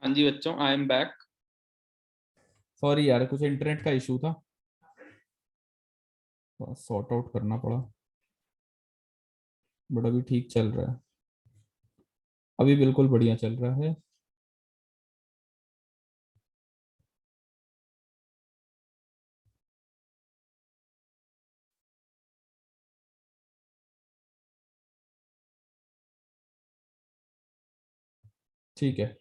हाँ जी बच्चों, I am back. Sorry यार, कुछ इंटरनेट का इशू था, सॉर्ट आउट करना पड़ा, बट अभी ठीक चल रहा है। अभी बिल्कुल बढ़िया चल रहा है। ठीक है,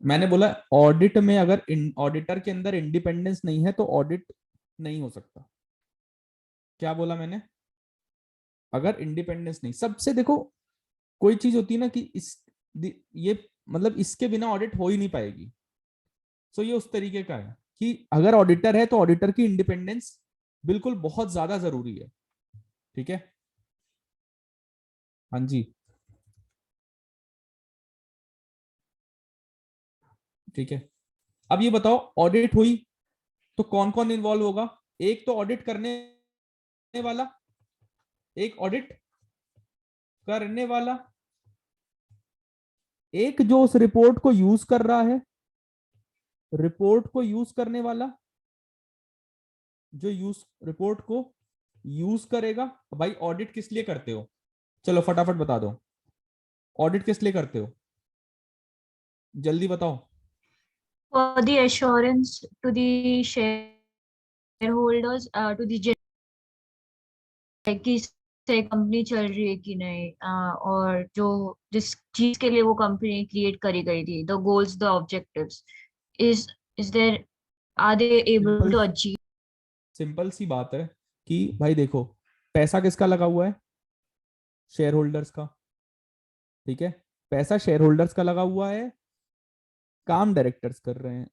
मैंने बोला ऑडिट में अगर ऑडिटर के अंदर इंडिपेंडेंस नहीं है तो ऑडिट नहीं हो सकता। क्या बोला मैंने? अगर इंडिपेंडेंस नहीं, सबसे देखो, कोई चीज होती है ना कि ये मतलब इसके बिना ऑडिट हो ही नहीं पाएगी। सो ये उस तरीके का है कि अगर ऑडिटर है तो ऑडिटर की इंडिपेंडेंस बिल्कुल बहुत ज्यादा जरूरी है। ठीक है, हाँ जी, ठीक है। अब ये बताओ, ऑडिट हुई तो कौन कौन इन्वॉल्व होगा? एक तो ऑडिट करने वाला, एक ऑडिट करने वाला, एक जो उस रिपोर्ट को यूज कर रहा है, रिपोर्ट को यूज करने वाला, जो यूज रिपोर्ट को यूज करेगा। भाई ऑडिट किस लिए करते हो? चलो फटाफट बता दो, ऑडिट किस लिए करते हो? जल्दी बताओ। For the assurance to the shareholders, to the कि से कंपनी चल रही है कि नहीं, और जो जिस चीज के लिए वो कंपनी क्रिएट करी गई थी, the goals, the objectives, is is there, are they able simple, to achieve. Simple सी बात है कि भाई देखो, पैसा किसका लगा हुआ है? शेयर होल्डर्स का। ठीक है, पैसा शेयर होल्डर्स का लगा हुआ है, काम डायरेक्टर्स कर रहे हैं।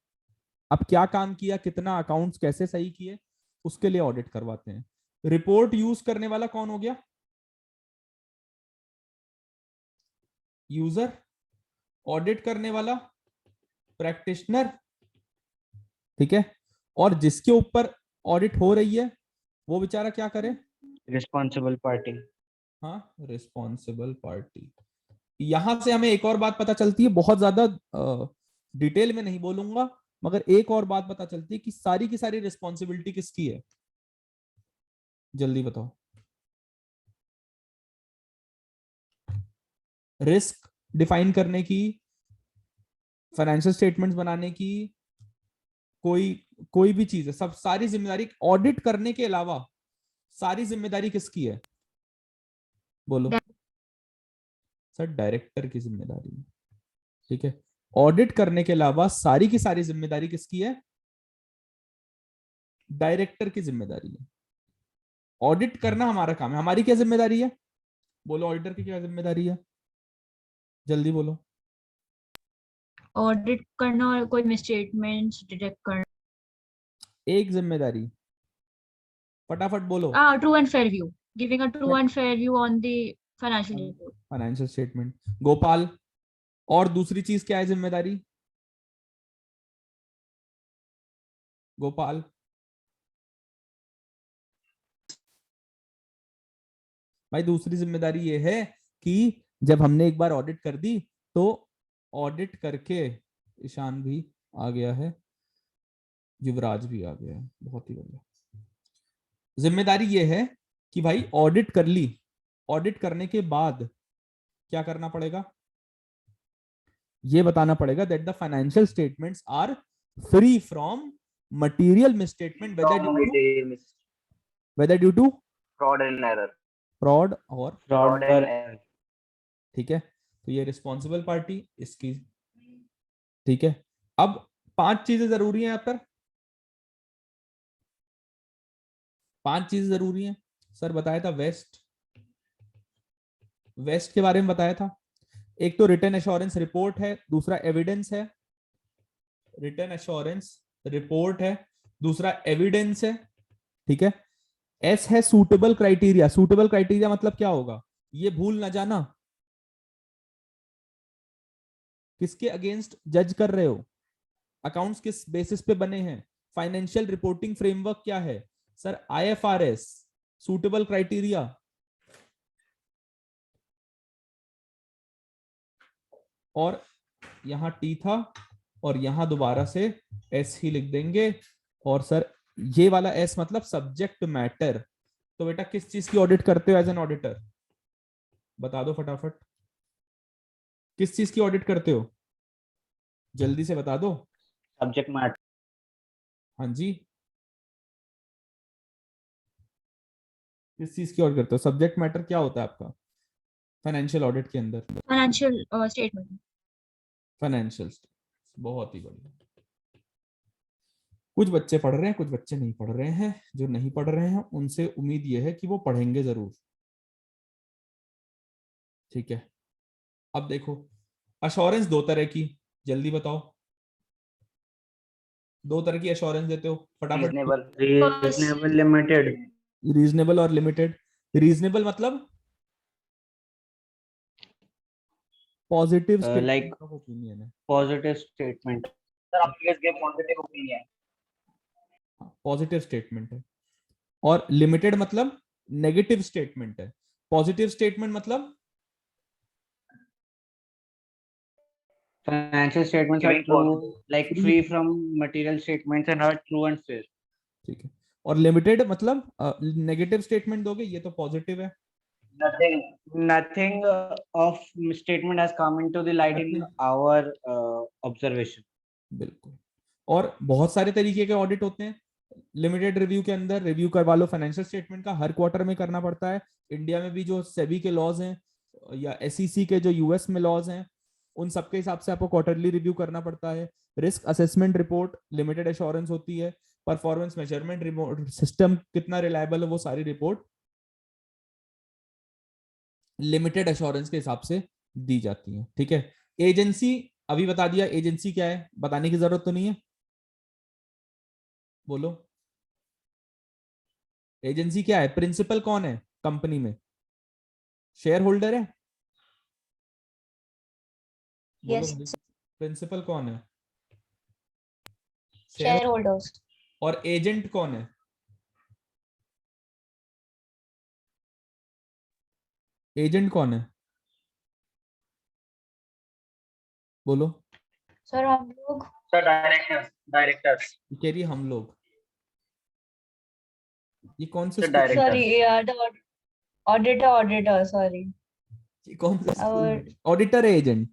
अब क्या काम किया, कितना अकाउंट्स कैसे सही किए, उसके लिए ऑडिट करवाते हैं। रिपोर्ट यूज करने वाला कौन हो गया? यूजर। ऑडिट करने वाला प्रैक्टिशनर। ठीक है, और जिसके ऊपर ऑडिट हो रही है वो बेचारा क्या करे? Responsible party. हाँ, रिस्पॉन्सिबल पार्टी। यहां से हमें एक और बात पता चलती है, बहुत ज्यादा डिटेल में नहीं बोलूंगा, मगर एक और बात पता चलती है कि सारी की सारी रिस्पॉन्सिबिलिटी किसकी है? जल्दी बताओ। रिस्क डिफाइन करने की, फाइनेंशियल स्टेटमेंट्स बनाने की, कोई कोई भी चीज है, सब सारी जिम्मेदारी ऑडिट करने के अलावा सारी जिम्मेदारी किसकी है? बोलो। सर डायरेक्टर की जिम्मेदारी है। ठीक है, ऑडिट करने के अलावा सारी की सारी जिम्मेदारी किसकी है? डायरेक्टर की जिम्मेदारी है। ऑडिट करना हमारा काम है, हमारी क्या जिम्मेदारी है? बोलो, ऑडिटर की क्या जिम्मेदारी है? जल्दी बोलो। ऑडिट करना और कोई मिसस्टेटमेंट्स डिटेक्ट करना। एक जिम्मेदारी, फटाफट बोलो। True and fair view, giving a true and fair view on the financial report. Financial statement. Gopal, और दूसरी चीज क्या है जिम्मेदारी? गोपाल भाई, दूसरी जिम्मेदारी ये है कि जब हमने एक बार ऑडिट कर दी तो ऑडिट करके, ईशान भी आ गया है, युवराज भी आ गया है, बहुत ही बढ़िया। जिम्मेदारी ये है कि भाई ऑडिट कर ली, ऑडिट करने के बाद क्या करना पड़ेगा? ये बताना पड़ेगा that the financial statements are free from material misstatement, whether due to fraud and error. Fraud और फ्रॉड एंड एरर। ठीक है, तो ये रिस्पॉन्सिबल पार्टी इसकी। ठीक है, अब 5 चीजें जरूरी हैं यहां पर, 5 चीजें जरूरी हैं। सर बताया था वेस्ट, वेस्ट के बारे में बताया था। एक तो रिटर्न एश्योरेंस रिपोर्ट है, दूसरा एविडेंस है। रिटर्न एश्योरेंस रिपोर्ट है, दूसरा एविडेंस है। ठीक है, एस है सूटेबल क्राइटेरिया। सूटेबल क्राइटेरिया मतलब क्या होगा? ये भूल ना जाना, किसके अगेंस्ट जज कर रहे हो, अकाउंट्स किस बेसिस पे बने हैं, फाइनेंशियल रिपोर्टिंग फ्रेमवर्क क्या है? Sir IFRS, suitable criteria. और यहां टी था, और यहां दोबारा से एस ही लिख देंगे। और सर ये वाला एस मतलब सब्जेक्ट मैटर। तो बेटा किस चीज की ऑडिट करते हो एज एन ऑडिटर, बता दो फटाफट, किस चीज की ऑडिट करते हो, जल्दी से बता दो। Subject matter. हाँ जी, किस चीज की ऑडिट करते हो? सब्जेक्ट मैटर क्या होता है आपका फाइनेंशियल ऑडिट के अंदर? Financial statement. फाइनेंशियल, बहुत ही बढ़िया। कुछ बच्चे पढ़ रहे हैं, कुछ बच्चे नहीं पढ़ रहे हैं। जो नहीं पढ़ रहे हैं उनसे उम्मीद यह है कि वो पढ़ेंगे जरूर। ठीक है, अब देखो अश्योरेंस दो तरह की, जल्दी बताओ। दो तरह की अश्योरेंस देते हो फटाफट। Reasonable. First, Reasonable limited. Reasonable और लिमिटेड। रीजनेबल मतलब positive Like statement of opinion है। positive statement. Sir, please give positive opinion. Positive statement है। और लिमिटेड मतलब नेगेटिव स्टेटमेंट है। पॉजिटिव स्टेटमेंट मतलब Financial statements are Giving true, like free। free from material statements and are true and fair. ठीक है, और limited मतलब negative statement दोगे, ये तो पॉजिटिव है। Nothing of statement has come into the light in our observation. बिल्कुल। और बहुत सारे तरीके के ऑडिट होते हैं लिमिटेड रिव्यू के अंदर। रिव्यू करवा लो फाइनेंशियल स्टेटमेंट का, हर क्वार्टर में करना पड़ता है। इंडिया में भी जो सेबी के लॉज हैं या एसईसी के जो यूएस में लॉज हैं, उन सबके हिसाब से आपको क्वार्टरली रिव्यू करना पड़ता है। Risk assessment report limited assurance होती है। परफॉर्मेंस मेजरमेंट रिपोर्ट, सिस्टम कितना रिलायबल है, वो सारी रिपोर्ट लिमिटेड एश्योरेंस के हिसाब से दी जाती है। ठीक है, एजेंसी अभी बता दिया। एजेंसी क्या है बताने की जरूरत तो नहीं है, बोलो। एजेंसी क्या है? प्रिंसिपल कौन है कंपनी में? शेयर होल्डर है? बोलो yes, मुझे, प्रिंसिपल कौन है? शेयर। shareholders. और एजेंट कौन है? एजेंट कौन है बोलो। Sir, हम लोग Sir, directors. कह रही हम लोग, ये कौन से Sir, school? director. sorry, the auditor, sorry. ये कौन से स्कूल? और ऑडिटर है एजेंट?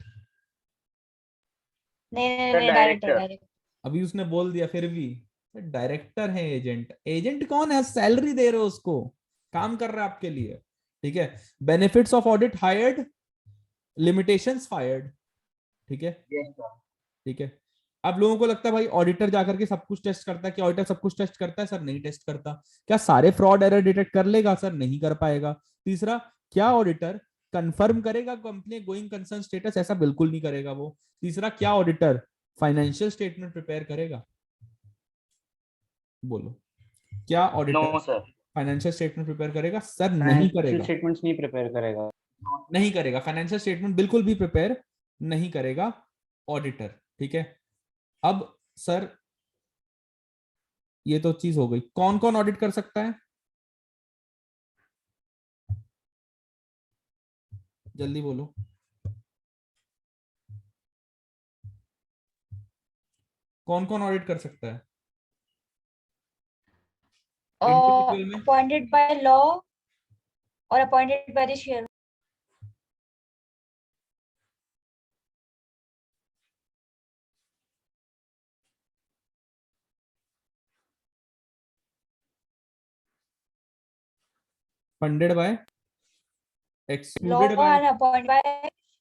नहीं Sir, डायरेक्टर director. डायरेक्टर अभी उसने बोल दिया फिर भी डायरेक्टर है एजेंट। एजेंट कौन है? सैलरी दे रहे हो उसको, काम कर रहा है आपके लिए। ठीक है, benefits of audit hired, limitations fired. ठीक है, Yes, sir. ठीक है। अब लोगों को लगता है भाई ऑडिटर जाकर के सब कुछ टेस्ट करता है। क्या ऑडिटर सब कुछ टेस्ट करता है? सर नहीं टेस्ट करता। क्या सारे फ्रॉड एरर डिटेक्ट कर लेगा? सर नहीं कर पाएगा। तीसरा, क्या ऑडिटर कंफर्म करेगा कंपनी गोइंग कंसर्न स्टेटस? ऐसा बिल्कुल नहीं करेगा वो। तीसरा, क्या ऑडिटर फाइनेंशियल स्टेटमेंट प्रिपेयर करेगा? बोलो, क्या auditor No, sir. Financial statement prepare करेगा? सर नहीं Financial करेगा, statements नहीं prepare करेगा. नहीं करेगा। फाइनेंशियल स्टेटमेंट बिल्कुल भी प्रिपेयर नहीं करेगा ऑडिटर। ठीक है, अब सर ये तो चीज हो गई। कौन कौन ऑडिट कर सकता है जल्दी बोलो। कौन कौन ऑडिट कर सकता है इंडिविजुअल में? appointed by law or appointed by the share. Funded by, Law excluded by. and appointed by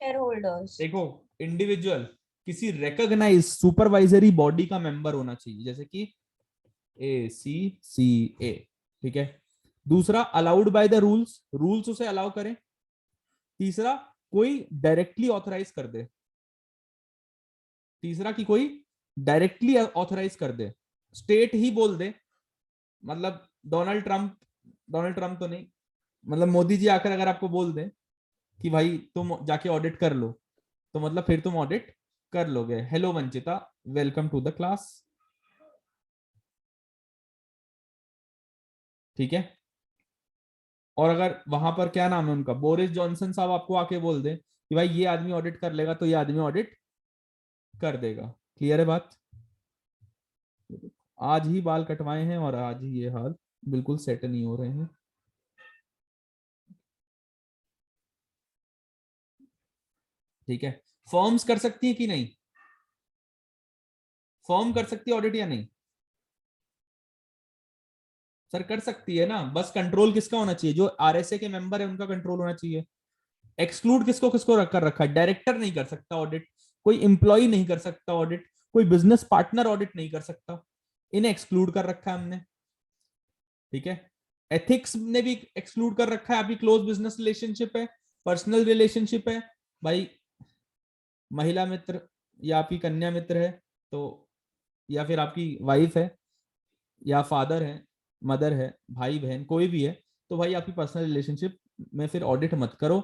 shareholders. देखो, इंडिविजुअल किसी रिकॉग्नाइज सुपरवाइजरी बॉडी का मेंबर होना चाहिए, जैसे कि ACCA। ठीक है, दूसरा allowed by the rules, rules उसे अलाउ करें। तीसरा, कोई डायरेक्टली ऑथराइज कर दे। तीसरा कि कोई डायरेक्टली ऑथराइज कर दे, स्टेट ही बोल दे। मतलब डोनाल्ड ट्रम्प तो नहीं, मतलब मोदी जी आकर अगर आपको बोल दे कि भाई तुम जाके ऑडिट कर लो, तो मतलब फिर तुम ऑडिट कर लोगे। Hello Vanchita, welcome to the class. ठीक है, और अगर वहां पर क्या नाम है उनका, बोरिस जॉनसन साहब आपको आके बोल दे कि भाई ये आदमी ऑडिट कर लेगा, तो ये आदमी ऑडिट कर देगा। क्लियर है बात? आज ही बाल कटवाए हैं और आज ही ये हाल बिल्कुल सेट नहीं हो रहे हैं। ठीक है, फर्म्स कर सकती है कि नहीं? फर्म कर सकती है ऑडिट या नहीं? सर कर सकती है ना, बस कंट्रोल किसका होना चाहिए? जो आरएसए के मेंबर है उनका कंट्रोल होना चाहिए। एक्सक्लूड किसको किसको कर रखा है? डायरेक्टर नहीं कर सकता ऑडिट, कोई इंप्लॉय नहीं कर सकता ऑडिट, कोई बिजनेस पार्टनर ऑडिट नहीं कर सकता, इन्हें एक्सक्लूड कर रखा है हमने। ठीक है, एथिक्स ने भी एक्सक्लूड कर रखा है। आपकी क्लोज बिजनेस रिलेशनशिप है, पर्सनल रिलेशनशिप है, भाई महिला मित्र या आपकी कन्या मित्र है तो, या फिर आपकी वाइफ है या फादर है, मदर है, भाई बहन कोई भी है, तो भाई आपकी पर्सनल रिलेशनशिप में फिर ऑडिट मत करो।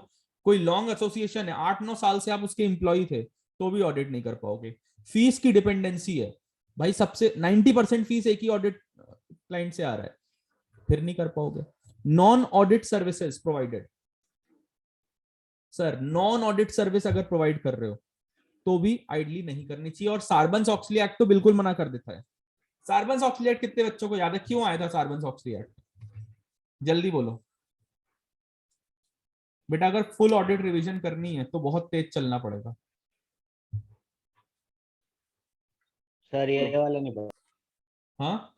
कोई लॉन्ग एसोसिएशन है, 8-9 साल से आप उसके एम्प्लॉय थे, तो भी ऑडिट नहीं कर पाओगे। फीस की डिपेंडेंसी है भाई, सबसे 90% फीस एक ही ऑडिट क्लाइंट से आ रहा है, फिर नहीं कर पाओगे। Non audit services provided, sir non audit service अगर प्रोवाइड कर रहे हो तो भी आइडली नहीं करनी चाहिए। और सार्बन्स ऑक्सली एक्ट तो बिल्कुल मना कर देता है। सार्बन्स ऑक्सली एक्ट कितने बच्चों को याद है? क्यों आया था सार्बन्स ऑक्सली एक्ट? जल्दी बोलो बेटा, अगर फुल ऑडिट रिवीजन करनी है तो बहुत तेज चलना पड़ेगा। सर ये वाला नहीं पता। हाँ,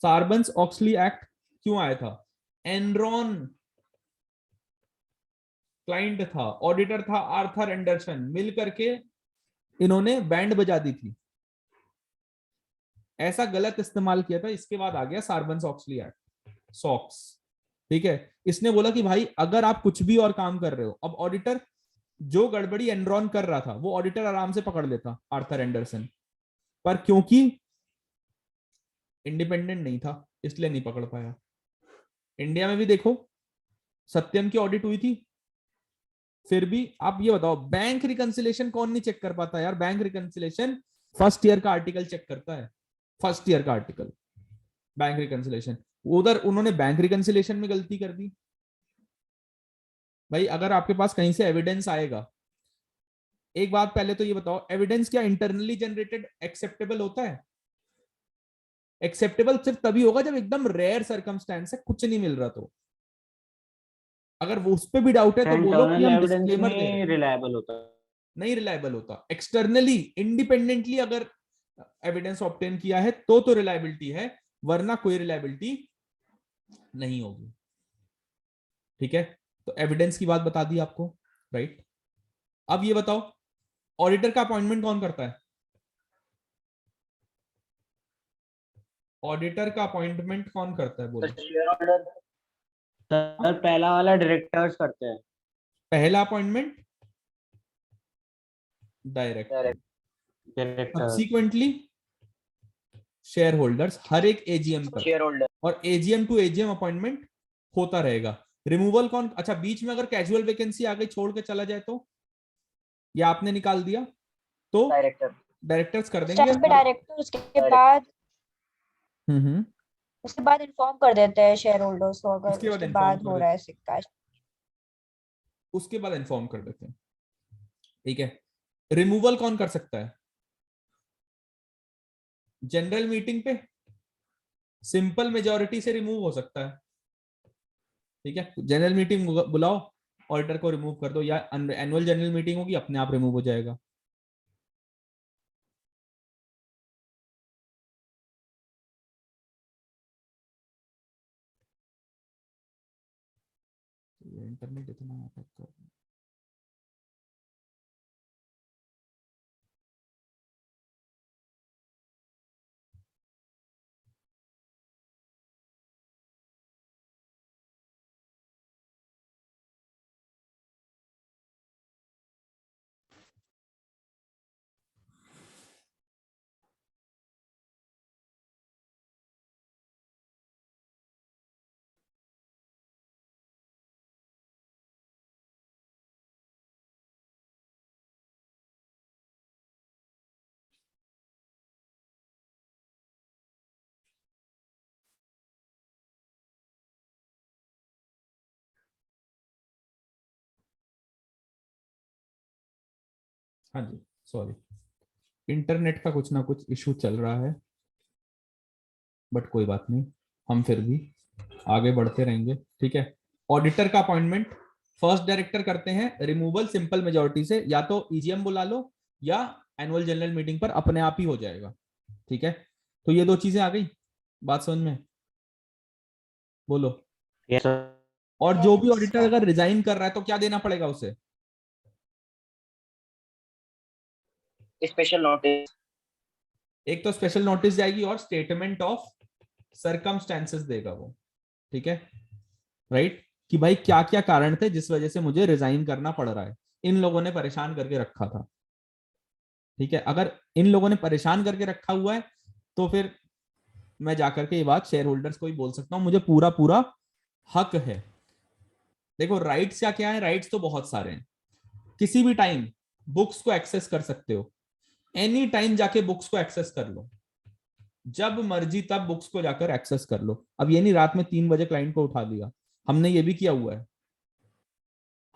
सार्बन्स ऑक्सली एक्ट क्यों आया था? एनरॉन क्लाइंट था, ऑडिटर था आर्थर एंडरसन, मिल करके इन्होंने बैंड बजा दी थी, ऐसा गलत इस्तेमाल किया था। इसके बाद आ गया सार्बन्स ऑक्सली एक्ट, सॉक्स। ठीक है, इसने बोला कि भाई अगर आप कुछ भी और काम कर रहे हो, अब ऑडिटर जो गड़बड़ी एनरॉन कर रहा था वो ऑडिटर आराम से पकड़ लेता आर्थर एंडरसन, पर क्योंकि इंडिपेंडेंट नहीं था इसलिए नहीं पकड़ पाया। इंडिया में भी देखो, सत्यम की ऑडिट हुई थी, फिर भी आप ये बताओ बैंक रिकंसिलेशन कौन नहीं चेक कर पाता यार? बैंक रिकंसिलेशन फर्स्ट ईयर का आर्टिकल चेक करता है, फर्स्ट ईयर का आर्टिकल बैंक रिकंसिलेशन। उधर उन्होंने बैंक रिकंसिलेशन में गलती कर दी। भाई अगर आपके पास कहीं से एविडेंस आएगा, एक बात पहले तो ये बताओ, एविडेंस क्या इंटरनली जनरेटेड एक्सेप्टेबल होता है? एक्सेप्टेबल सिर्फ तभी होगा जब एकदम रेयर सर्कमस्टेंस है, कुछ नहीं मिल रहा तो। अगर वो उस पर भी डाउट है तो बोलो कि इंटरनल हम एविडेंस डिस्क्लेमर दे रहे नहीं हैं। रिलायबल होता। नहीं रिलायबल होता, एक्सटर्नली इंडिपेंडेंटली अगर एविडेंस ऑब्टेन किया है तो रिलायबिलिटी है, वरना कोई रिलायबिलिटी नहीं होगी। ठीक है, तो एविडेंस की बात बता दी आपको, राइट? अब ये बताओ ऑडिटर का अपॉइंटमेंट कौन करता है? ऑडिटर का अपॉइंटमेंट कौन करता है बोलो? शेयर होल्डर, सर पहला वाला डायरेक्टर्स करते हैं। पहला appointment director, director. Subsequently share holders हर एक एजीएम पर, शेयर होल्डर, और एजीएम टू एजीएम अपॉइंटमेंट होता रहेगा। रिमूवल कौन? अच्छा बीच में अगर कैजुअल वैकेंसी आ गई छोड़ के चला जाए तो, या आपने निकाल दिया तो डायरेक्टर, डायरेक्टर्स कर उस देंगे। टाइम पे डायरेक्टर हम्म, उसके बाद इन्फॉर्म कर देते हैं शेयर होल्डर्स को, अगर उसके बाद उसके इन्फॉर्म बाद कर हो देते रहा है सिक्का। उसके बाद इन्फॉर्म कर देते हैं। ठीक है, रिमूवल कौन कर सकता है? जनरल मीटिंग पे सिंपल मेजॉरिटी से रिमूव हो सकता है। ठीक है, जनरल मीटिंग बुलाओ, ऑडिटर को रिमूव कर दो, या एनुअल जनरल मीटिंग होगी अपने आप रिमूव हो जाएगा। इंटरनेट इतना अटैक कर रहा है। हाँ जी, सॉरी। इंटरनेट का कुछ ना कुछ इशू चल रहा है, बट कोई बात नहीं, हम फिर भी आगे बढ़ते रहेंगे। ठीक है, ऑडिटर का अपॉइंटमेंट फर्स्ट डायरेक्टर करते हैं रिमूवल सिंपल मेजोरिटी से, या तो ईजीएम बुला लो या एनुअल जनरल मीटिंग पर अपने आप ही हो जाएगा। ठीक है, तो ये दो चीजें आ गई, बात समझ में? बोलो। Yes, sir. और जो भी Yes, ऑडिटर sir. अगर रिजाइन कर रहा है तो क्या देना पड़ेगा उसे? Special notice. एक तो स्पेशल नोटिस जाएगी और स्टेटमेंट ऑफ सरकमस्टेंसेस देगा वो। ठीक है, राइट, कि भाई क्या क्या कारण थे जिस वजह से मुझे रिजाइन करना पड़ रहा है, इन लोगों ने परेशान करके रखा था। ठीक है, अगर इन लोगों ने परेशान करके रखा हुआ है तो फिर मैं जाकर के ये बात शेयर होल्डर्स को ही बोल सकता हूं, मुझे पूरा पूरा हक है। देखो राइट्स क्या क्या है, राइट्स तो बहुत सारे हैं। किसी भी टाइम बुक्स को एक्सेस कर सकते हो, एनी टाइम जाके बुक्स को एक्सेस कर लो, जब मर्जी तब बुक्स को जाकर एक्सेस कर लो। अब ये नहीं रात में 3 बजे क्लाइंट को उठा लिया, हमने ये भी किया हुआ है,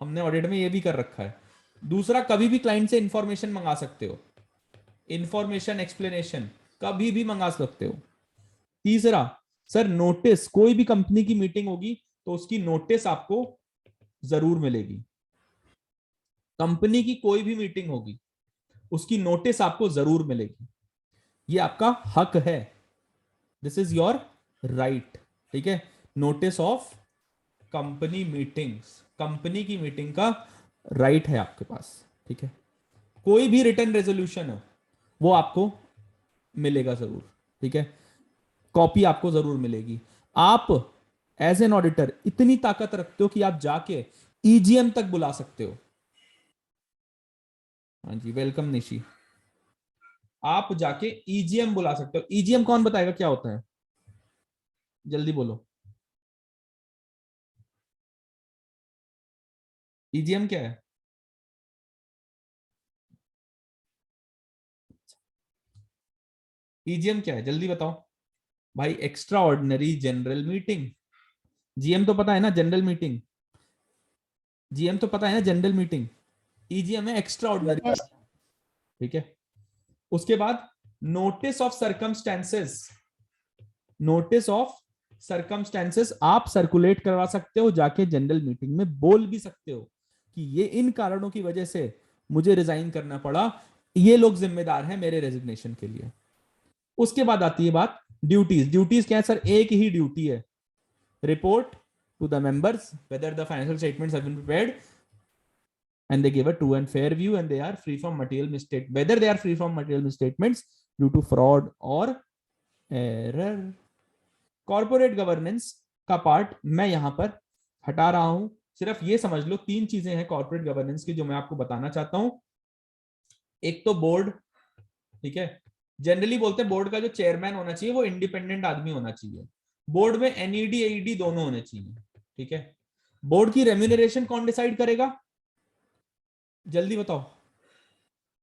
हमने ऑडिट में ये भी कर रखा है। दूसरा, कभी भी क्लाइंट से इंफॉर्मेशन मंगा सकते हो, इंफॉर्मेशन एक्सप्लेनेशन कभी भी मंगा सकते हो। तीसरा, सर नोटिस, कोई भी कंपनी की मीटिंग होगी तो उसकी नोटिस आपको जरूर मिलेगी। कंपनी की कोई भी मीटिंग होगी उसकी नोटिस आपको जरूर मिलेगी, ये आपका हक है, दिस इज योर राइट। ठीक है, notice of company meetings, company की मीटिंग का राइट है आपके पास। ठीक है, कोई भी रिटर्न रेजोल्यूशन हो वो आपको मिलेगा जरूर। ठीक है, कॉपी आपको जरूर मिलेगी। आप एज एन ऑडिटर इतनी ताकत रखते हो कि आप जाके ईजीएम तक बुला सकते हो। हाँ जी, वेलकम निशी। आप जाके ईजीएम बुला सकते हो। ईजीएम कौन बताएगा क्या होता है? जल्दी बोलो, ईजीएम क्या है? ईजीएम क्या है जल्दी बताओ भाई। Extra ordinary general meeting. GM तो पता है ना, जनरल मीटिंग। जीएम तो पता है ना, जनरल मीटिंग। ईजीएम है एक्स्ट्रा ऑर्डिनरी। Yes. ठीक है, उसके बाद notice of circumstances. Notice of circumstances आप सर्कुलेट करवा सकते हो, जाके जनरल मीटिंग में बोल भी सकते हो कि ये इन कारणों की वजह से मुझे रिजाइन करना पड़ा, ये लोग जिम्मेदार हैं मेरे रेजिग्नेशन के लिए। उसके बाद आती है बात ड्यूटीज। ड्यूटीज क्या है सर? एक ही ड्यूटी है, report to the members whether the financial statements have been prepared and they give a true and fair view and they are free from material mistake, whether they are free from material misstatements due to fraud or error। Corporate governance का part मैं यहां पर हटा रहा हूं, सिर्फ ये समझ लो 3 चीजें हैं कॉर्पोरेट गवर्नेंस की जो मैं आपको बताना चाहता हूं। एक तो बोर्ड। ठीक है, जनरली बोलते हैं बोर्ड का जो चेयरमैन होना चाहिए वो इंडिपेंडेंट आदमी होना चाहिए। बोर्ड में एनईडी एईडी दोनों होने चाहिए। ठीक है, बोर्ड की रेम्यूनरेशन कौन डिसाइड करेगा? जल्दी बताओ,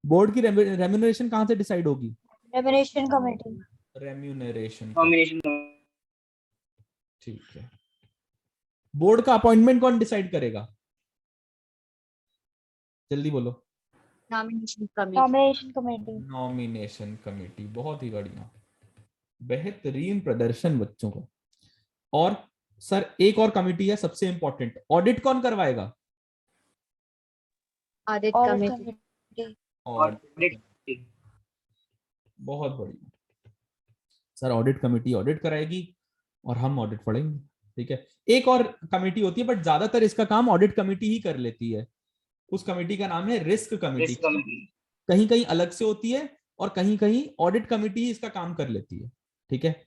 बोर्ड की रेम्यूनरेशन कहां से डिसाइड होगी? Remuneration committee. रेम्यूनरेशन। Nomination. ठीक है, बोर्ड का अपॉइंटमेंट कौन डिसाइड करेगा? जल्दी बोलो। Nomination committee. Nomination committee. Nomination committee. बहुत ही बढ़िया, बेहतरीन प्रदर्शन बच्चों को। और सर एक और कमेटी है सबसे इंपॉर्टेंट, ऑडिट कौन करवाएगा? Audit Audit committee. committee. Audit. बहुत बढ़िया सर, ऑडिट कमेटी ऑडिट कराएगी और हम ऑडिट पढ़ेंगे। ठीक है, एक और कमेटी होती है बट ज्यादातर इसका काम ऑडिट कमेटी ही कर लेती है। उस कमेटी का नाम है रिस्क कमेटी। Risk committee. कहीं कहीं अलग से होती है और कहीं कहीं ऑडिट कमेटी ही इसका काम कर लेती है। ठीक है,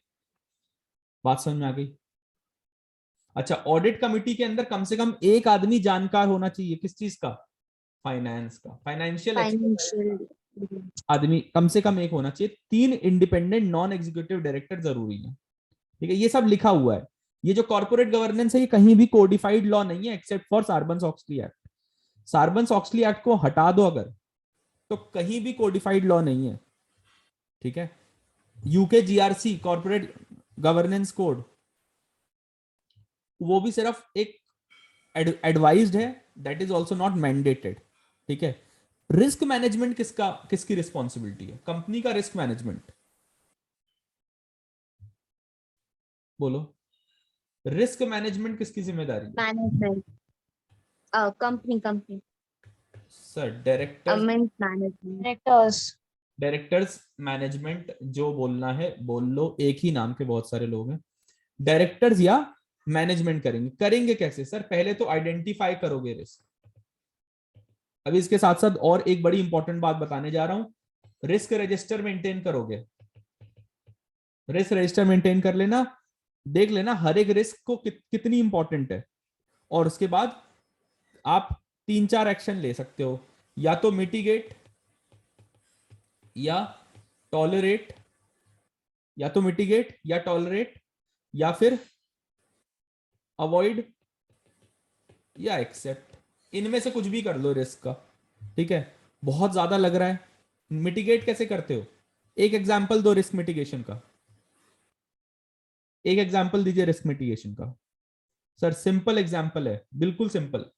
बात समझ में आ गई? अच्छा, ऑडिट कमेटी के अंदर कम से कम एक आदमी जानकार होना चाहिए, किस चीज का? फाइनेंस का, फाइनेंशियल Financial. आदमी कम से कम एक होना चाहिए। 3 इंडिपेंडेंट नॉन एग्जीक्यूटिव डायरेक्टर जरूरी है। ठीक है, ये सब लिखा हुआ है। ये जो कॉर्पोरेट गवर्नेंस है ये कहीं भी कोडिफाइड लॉ नहीं है एक्सेप्ट फॉर सार्बन-ऑक्सली एक्ट। सार्बन-ऑक्सली एक्ट को हटा दो अगर, तो कहीं भी कोडिफाइड लॉ नहीं है। ठीक है, UK GRC corporate governance code, वो भी सिर्फ एक एडवाइज्ड है, that is also not mandated. ठीक है, रिस्क मैनेजमेंट किसकी रिस्पॉन्सिबिलिटी है? कंपनी का रिस्क मैनेजमेंट, बोलो। रिस्क मैनेजमेंट किसकी जिम्मेदारी है? Management. Company. Sir directors, Management. Directors. Directors management जो बोलना है बोल लो, एक ही नाम के बहुत सारे लोग हैं। डायरेक्टर्स या मैनेजमेंट करेंगे कैसे सर? पहले तो आइडेंटिफाई करोगे रिस्क। अभी इसके साथ साथ और एक बड़ी इंपॉर्टेंट बात बताने जा रहा हूं, रिस्क रजिस्टर मेंटेन करोगे। रिस्क रजिस्टर मेंटेन कर लेना, देख लेना हर एक रिस्क को कितनी इंपॉर्टेंट है, और उसके बाद आप 3-4 एक्शन ले सकते हो, या तो मिटिगेट, या टॉलरेट, या फिर अवॉइड, या एक्सेप्ट। इनमें से कुछ भी कर लो रिस्क का, ठीक है। बहुत ज्यादा लग रहा है, मिटिगेट कैसे करते हो? एक एग्जांपल दो रिस्क मिटिगेशन का, एक एग्जांपल दीजिए रिस्क मिटिगेशन का। सर सिंपल एग्जांपल है, बिल्कुल सिंपल।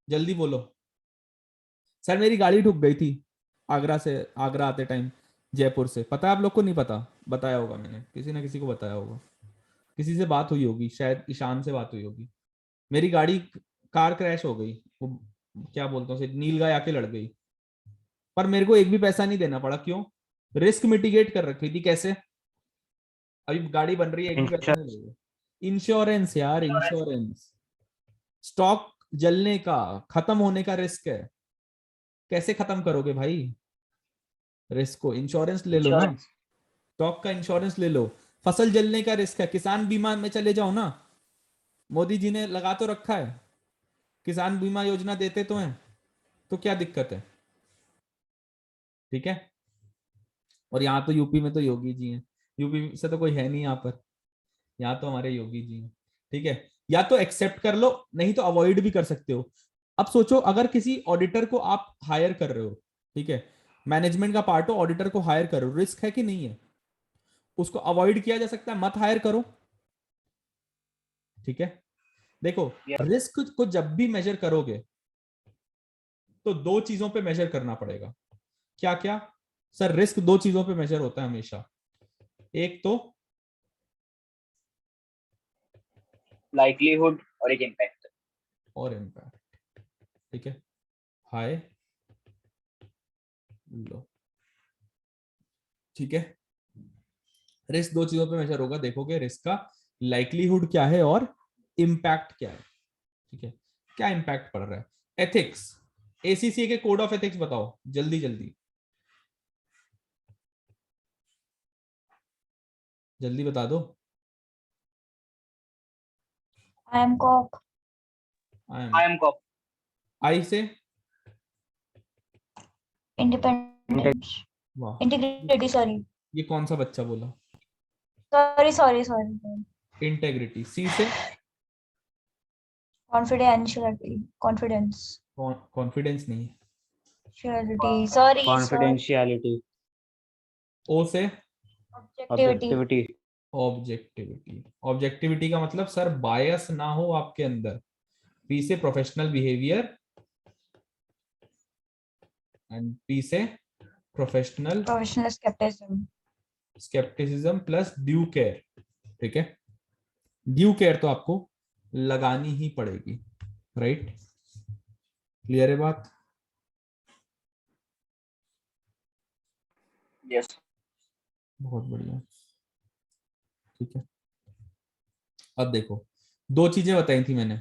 जल्दी बोलो। सर मेरी गाड़ी ठुक गई थी आगरा आते टाइम जयपुर से। पता है आप लोग को? नहीं पता? बताया होगा मैंने, किसी ना किसी को बताया होगा, किसी से बात हुई होगी, शायद ईशान से बात हुई होगी। मेरी गाड़ी कार क्रैश हो गई, वो क्या बोलते हैं, नील गाय आके लड़ गई, पर मेरे को एक भी पैसा नहीं देना पड़ा। क्यों? रिस्क मिटिगेट कर रखी थी। कैसे? अभी गाड़ी बन रही है, एक भी पैसा नहीं लगेगा। इंश्योरेंस यार, इंश्योरेंस। स्टॉक जलने का, खत्म होने का रिस्क है, कैसे खत्म करोगे भाई रिस्क को? इंश्योरेंस ले लो ना, Insurance. स्टॉक का इंश्योरेंस ले लो। फसल जलने का रिस्क है, किसान बीमा में चले जाओ ना, मोदी जी ने लगा तो रखा है, किसान बीमा योजना देते तो हैं, तो क्या दिक्कत है? ठीक है। और यहाँ तो यूपी में तो योगी जी हैं, यूपी से तो कोई है नहीं यहाँ पर, यहाँ तो हमारे योगी जी हैं। ठीक है, या तो एक्सेप्ट कर लो, नहीं तो अवॉइड भी कर सकते हो। अब सोचो, अगर किसी ऑडिटर को आप हायर कर रहे हो, ठीक है, मैनेजमेंट का पार्ट हो, ऑडिटर को हायर करो, रिस्क है कि नहीं है? उसको अवॉइड किया जा सकता है, मत हायर करो। ठीक है, देखो Yes. रिस्क को जब भी मेजर करोगे तो दो चीजों पे मेजर करना पड़ेगा। क्या क्या? सर रिस्क दो चीजों पे मेजर होता है हमेशा। एक तो Likelihood और एक impact. और इम्पैक्ट, ठीक है, हाई लो, ठीक है। रिस्क दो चीजों पे मेजर होगा, देखोगे रिस्क का लाइक्लीहुड क्या है और इम्पैक्ट क्या है। ठीक है, क्या इम्पैक्ट पड़ रहा है? एथिक्स, एसीसी के कोड ऑफ एथिक्स बताओ जल्दी जल्दी, जल्दी बता दो। I am cop. I I am, am cop. I से Independence. वाह, Integrity. Sorry. ये कौन सा बच्चा बोला? Sorry. इंटेग्रिटी। सी से Confidentiality. Confidence. कॉन्फिडेंस नहीं है। Surety. Sorry. Confidentiality. ओ से Objectivity. Objectivity. ऑब्जेक्टिविटी। ऑब्जेक्टिविटी का मतलब सर बायस ना हो आपके अंदर। पी से प्रोफेशनल बिहेवियर, एंड पी से professional Professional skepticism. Scepticism plus due care. ठीक है, ड्यू केयर तो आपको लगानी ही पड़ेगी, राइट? क्लियर है बात? Yes. बहुत बढ़िया, ठीक है। अब देखो, दो चीजें बताई थी मैंने।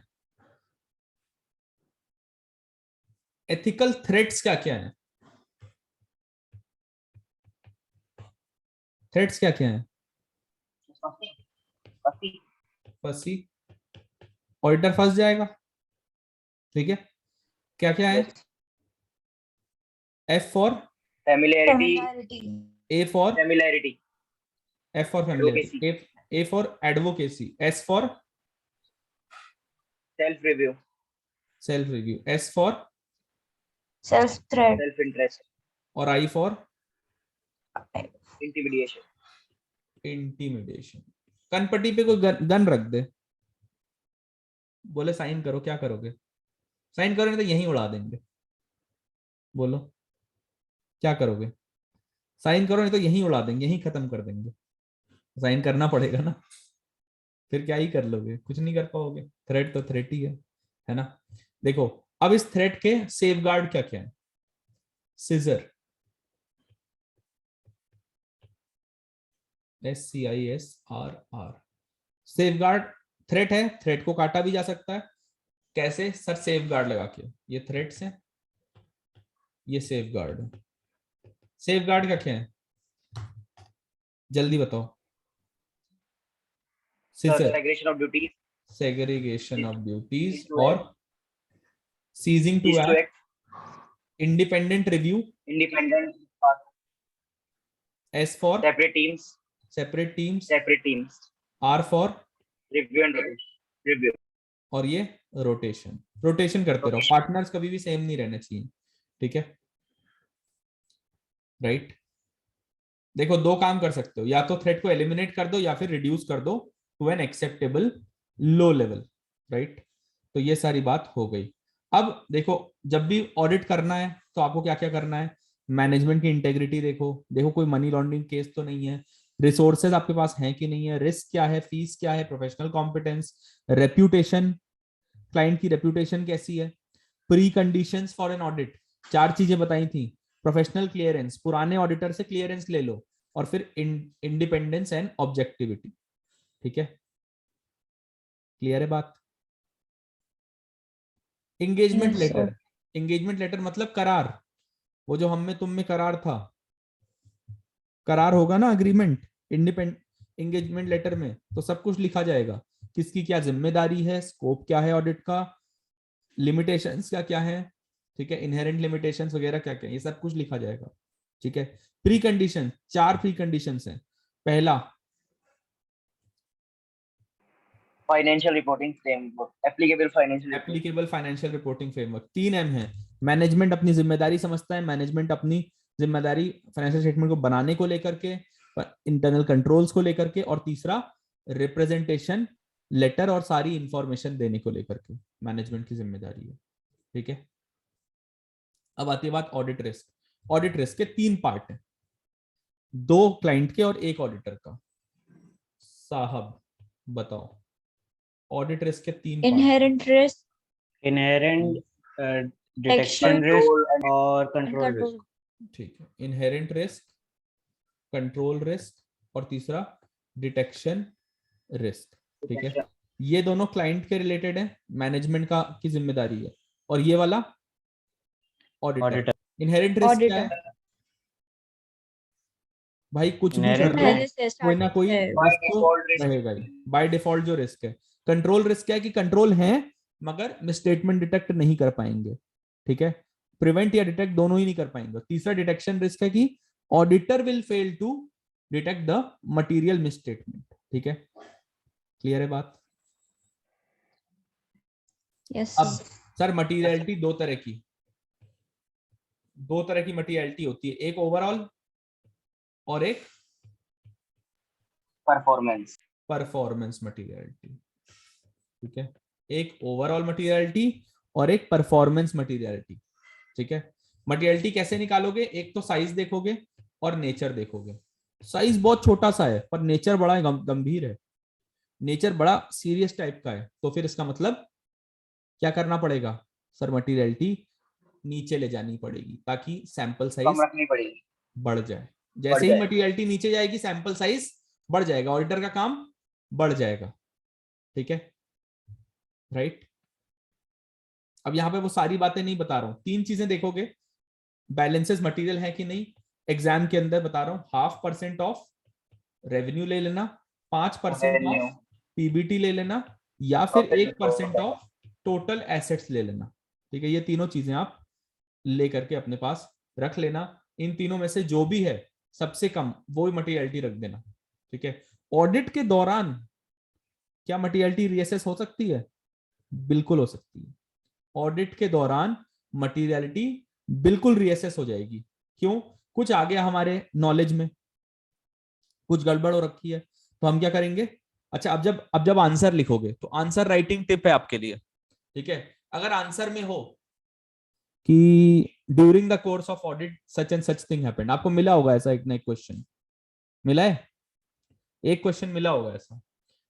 एथिकल थ्रेट्स क्या क्या है? थ्रेट्स क्या क्या है? Fussy. फंसी, ऑडिटर फंस जाएगा। ठीक है, क्या क्या है? Yes. F for Familiarity. Familiarity. A for Familiarity. F for familiarity, A for advocacy, S for Self review. Self review, S for Self-threat. Self interest. और आई फॉर Intimidation. इंटिमिडेशन। कनपट्टी पे कोई गन रख दे, बोले साइन करो, क्या करोगे? Sign करो नहीं तो यहीं उड़ा देंगे। बोलो क्या करोगे? साइन करो नहीं तो यहीं उड़ा देंगे, यहीं खत्म कर देंगे। साइन करना पड़ेगा ना, फिर क्या ही कर लोगे, कुछ नहीं कर पाओगे। थ्रेट तो थ्रेट ही है ना। देखो अब इस थ्रेट के सेफगार्ड क्या क्या है। सिजर, SCISRR, सेफगार्ड थ्रेट है, थ्रेट को काटा भी जा सकता है। कैसे सर? सेफगार्ड लगा के, ये थ्रेट्स है, ये सेफगार्ड है। सेफगार्ड का क्या है, जल्दी बताओ। Sir, सिजर, segregation of duties. Segregation of duties, Cease to और act. Ceasing to Cease to act, independent review, Independent. S for Separate teams. Separate teams, Separate teams. R for Review and rotation. Review. और ये rotation. Rotation करते रहो, Rotation. Partners कभी भी same नहीं रहने चाहिए, ठीक है? राइट। देखो दो काम कर सकते हो, या तो थ्रेट को एलिमिनेट कर दो या फिर रिड्यूस कर दो to an acceptable low level, right? तो ये सारी बात हो गई। अब देखो जब भी ऑडिट करना है तो आपको क्या क्या करना है। मैनेजमेंट की इंटेग्रिटी देखो, देखो कोई मनी लॉन्ड्रिंग केस तो नहीं है, रिसोर्सेज आपके पास हैं कि नहीं है, रिस्क क्या है, फीस क्या है, प्रोफेशनल कॉम्पिटेंस, रेप्यूटेशन, क्लाइंट की रेप्यूटेशन कैसी है, pre conditions for an audit, 4 चीजें बताई थी। प्रोफेशनल क्लियरेंस, पुराने ऑडिटर से क्लियरेंस ले लो, और फिर इंडिपेंडेंस एंड ऑब्जेक्टिविटी, ठीक है? क्लियर है बात? Engagement Yes, letter, sir. Engagement letter मतलब करार, वो जो हम में तुम में करार था, करार होगा ना, अग्रीमेंट। एंगेजमेंट लेटर में तो सब कुछ लिखा जाएगा, किसकी क्या जिम्मेदारी है, स्कोप क्या है ऑडिट का, लिमिटेशंस क्या क्या है, ठीक है, इनहेरेंट लिमिटेशंस वगैरह क्या क्या है, ये सब कुछ लिखा जाएगा, ठीक है? प्री कंडीशन, 4 प्री कंडीशंस हैं। पहला Financial reporting framework. Applicable financial reporting. Applicable financial reporting framework, 3M है। मैनेजमेंट अपनी जिम्मेदारी समझता है, मैनेजमेंट अपनी जिम्मेदारी फाइनेंशियल स्टेटमेंट को बनाने को लेकर के, इंटरनल कंट्रोल्स को लेकर के, और तीसरा रिप्रेजेंटेशन लेटर और सारी इंफॉर्मेशन देने को लेकर के मैनेजमेंट की जिम्मेदारी है, ठीक है? अब आती है बात ऑडिट रिस्क। ऑडिट रिस्क के 3 पार्ट हैं, 2 क्लाइंट के और 1 ऑडिटर का। साहब बताओ ऑडिट रिस्क के 3 part. Inherent risk Inherent detection Detection risk Control and और and control risk. control. ठीक है, इनहेरेंट रिस्क, कंट्रोल रिस्क और तीसरा डिटेक्शन रिस्क, ठीक है? ये दोनों क्लाइंट के रिलेटेड है, मैनेजमेंट का की जिम्मेदारी है, और ये वाला ऑडिटर। Auditor. इनहेरेंट रिस्क क्या Auditor. है भाई? कुछ भी Inherent कर लो, पहले से कोई ना starting कोई से by रिस्क तो default risk. रहेगा ही, बाय डिफॉल्ट जो रिस्क है। कंट्रोल रिस्क क्या है कि कंट्रोल है मगर मिसस्टेटमेंट डिटेक्ट नहीं कर पाएंगे, ठीक है? प्रिवेंट या डिटेक्ट दोनों ही नहीं कर पाएंगे। तीसरा डिटेक्शन रिस्क है कि auditor will fail to detect the material misstatement, ठीक है? क्लियर है बात? yes. अब सर मटीरियलिटी दो तरह की मटीरियलिटी होती है, एक ओवरऑल और एक Performance. परफॉर्मेंस मटीरियलिटी, ठीक है? एक ओवरऑल मटीरियलिटी और एक परफॉर्मेंस मटीरियलिटी, ठीक है? मटीरियलिटी कैसे निकालोगे? एक तो साइज देखोगे और नेचर देखोगे। साइज बहुत छोटा सा है पर नेचर बड़ा गंभीर है, नेचर बड़ा सीरियस टाइप का है, तो फिर इसका मतलब क्या करना पड़ेगा सर? मटीरियलिटी नीचे ले जानी पड़ेगी ताकि सैंपल साइज कम रखनी पड़ेगी. बढ़ जाए। जैसे ही मटीरियलिटी नीचे जाएगी सैंपल साइज बढ़ जाएगा, ऑडिटर का काम बढ़ जाएगा, ठीक है? राइट? अब यहां पे वो सारी बातें नहीं बता रहा हूं, 3 चीजें देखोगे, बैलेंसेस मटेरियल है कि नहीं, एग्जाम के अंदर बता रहा हूं 0.5% ऑफ रेवेन्यू ले लेना, 5% ऑफ पीबीटी ले लेना, या फिर 1% ऑफ टोटल एसेट्स ले लेना, ठीक है? ये तीनों चीजें आप लेकर के अपने पास रख लेना। इन तीनों में से जो भी है सबसे कम वो मटेरियलिटी रख देना, ठीक है? ऑडिट के दौरान क्या मटेरियलिटी रीअसेस हो सकती है? बिल्कुल हो सकती है। ऑडिट के दौरान मटेरियलिटी बिल्कुल रीअसेस हो जाएगी। क्यों? कुछ आ गया हमारे नॉलेज में, कुछ गड़बड़ हो रखी है, तो हम क्या करेंगे? अच्छा, अब जब आंसर लिखोगे तो आंसर राइटिंग टिप है आपके लिए, ठीक है। अगर आंसर में हो कि during the course of audit such and such thing happened, आपको मिला होगा ऐसा एक ना एक क्वेश्चन, मिला है, एक क्वेश्चन मिला होगा ऐसा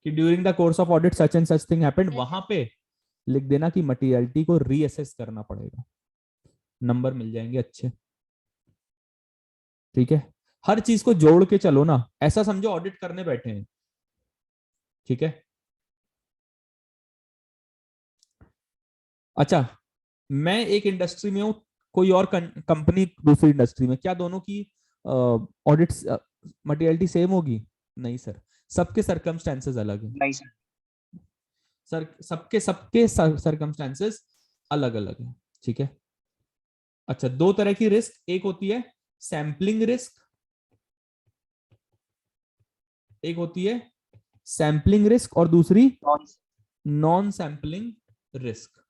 कि during the course of audit such and such thing happened, वहां पे लिख देना कि मटेरियलिटी को रीअसेस करना पड़ेगा, नंबर मिल जाएंगे अच्छे, ठीक है। हर चीज को जोड़ के चलो ना, ऐसा समझो ऑडिट करने बैठे हैं, ठीक है। अच्छा, मैं एक इंडस्ट्री में हूं, कोई और कंपनी दूसरी इंडस्ट्री में, क्या दोनों की ऑडिट मटेरियलिटी सेम होगी? नहीं सर, सबके सर्कमस्टेंसेस अलग है नहीं सर। सर, सबके सर्कमस्टेंसेस अलग अलग है, ठीक है। अच्छा, दो तरह की रिस्क, एक होती है सैम्पलिंग रिस्क, एक होती है सैम्पलिंग रिस्क और दूसरी नॉन सैम्पलिंग रिस्क,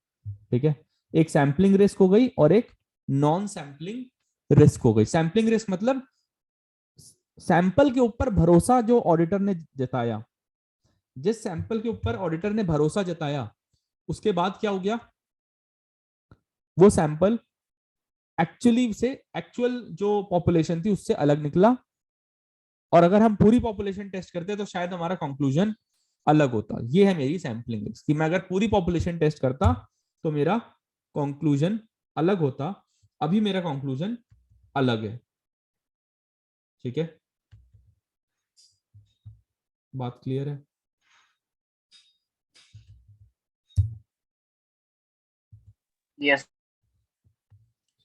ठीक है। एक सैम्पलिंग रिस्क हो गई और एक नॉन सैम्पलिंग रिस्क हो गई। सैम्पलिंग रिस्क मतलब सैंपल के ऊपर भरोसा जो ऑडिटर ने जताया, जिस सैंपल के ऊपर ऑडिटर ने भरोसा जताया, उसके बाद क्या हो गया, वो सैंपल एक्चुअल जो पॉपुलेशन थी उससे अलग निकला, और अगर हम पूरी पॉपुलेशन टेस्ट करते तो शायद हमारा कंक्लूजन अलग होता। ये है मेरी सैंपलिंग रिस्क, कि मैं अगर पूरी पॉपुलेशन टेस्ट करता तो मेरा कंक्लूजन अलग होता, अभी मेरा कंक्लूजन अलग है, ठीक है। बात क्लियर है? यस।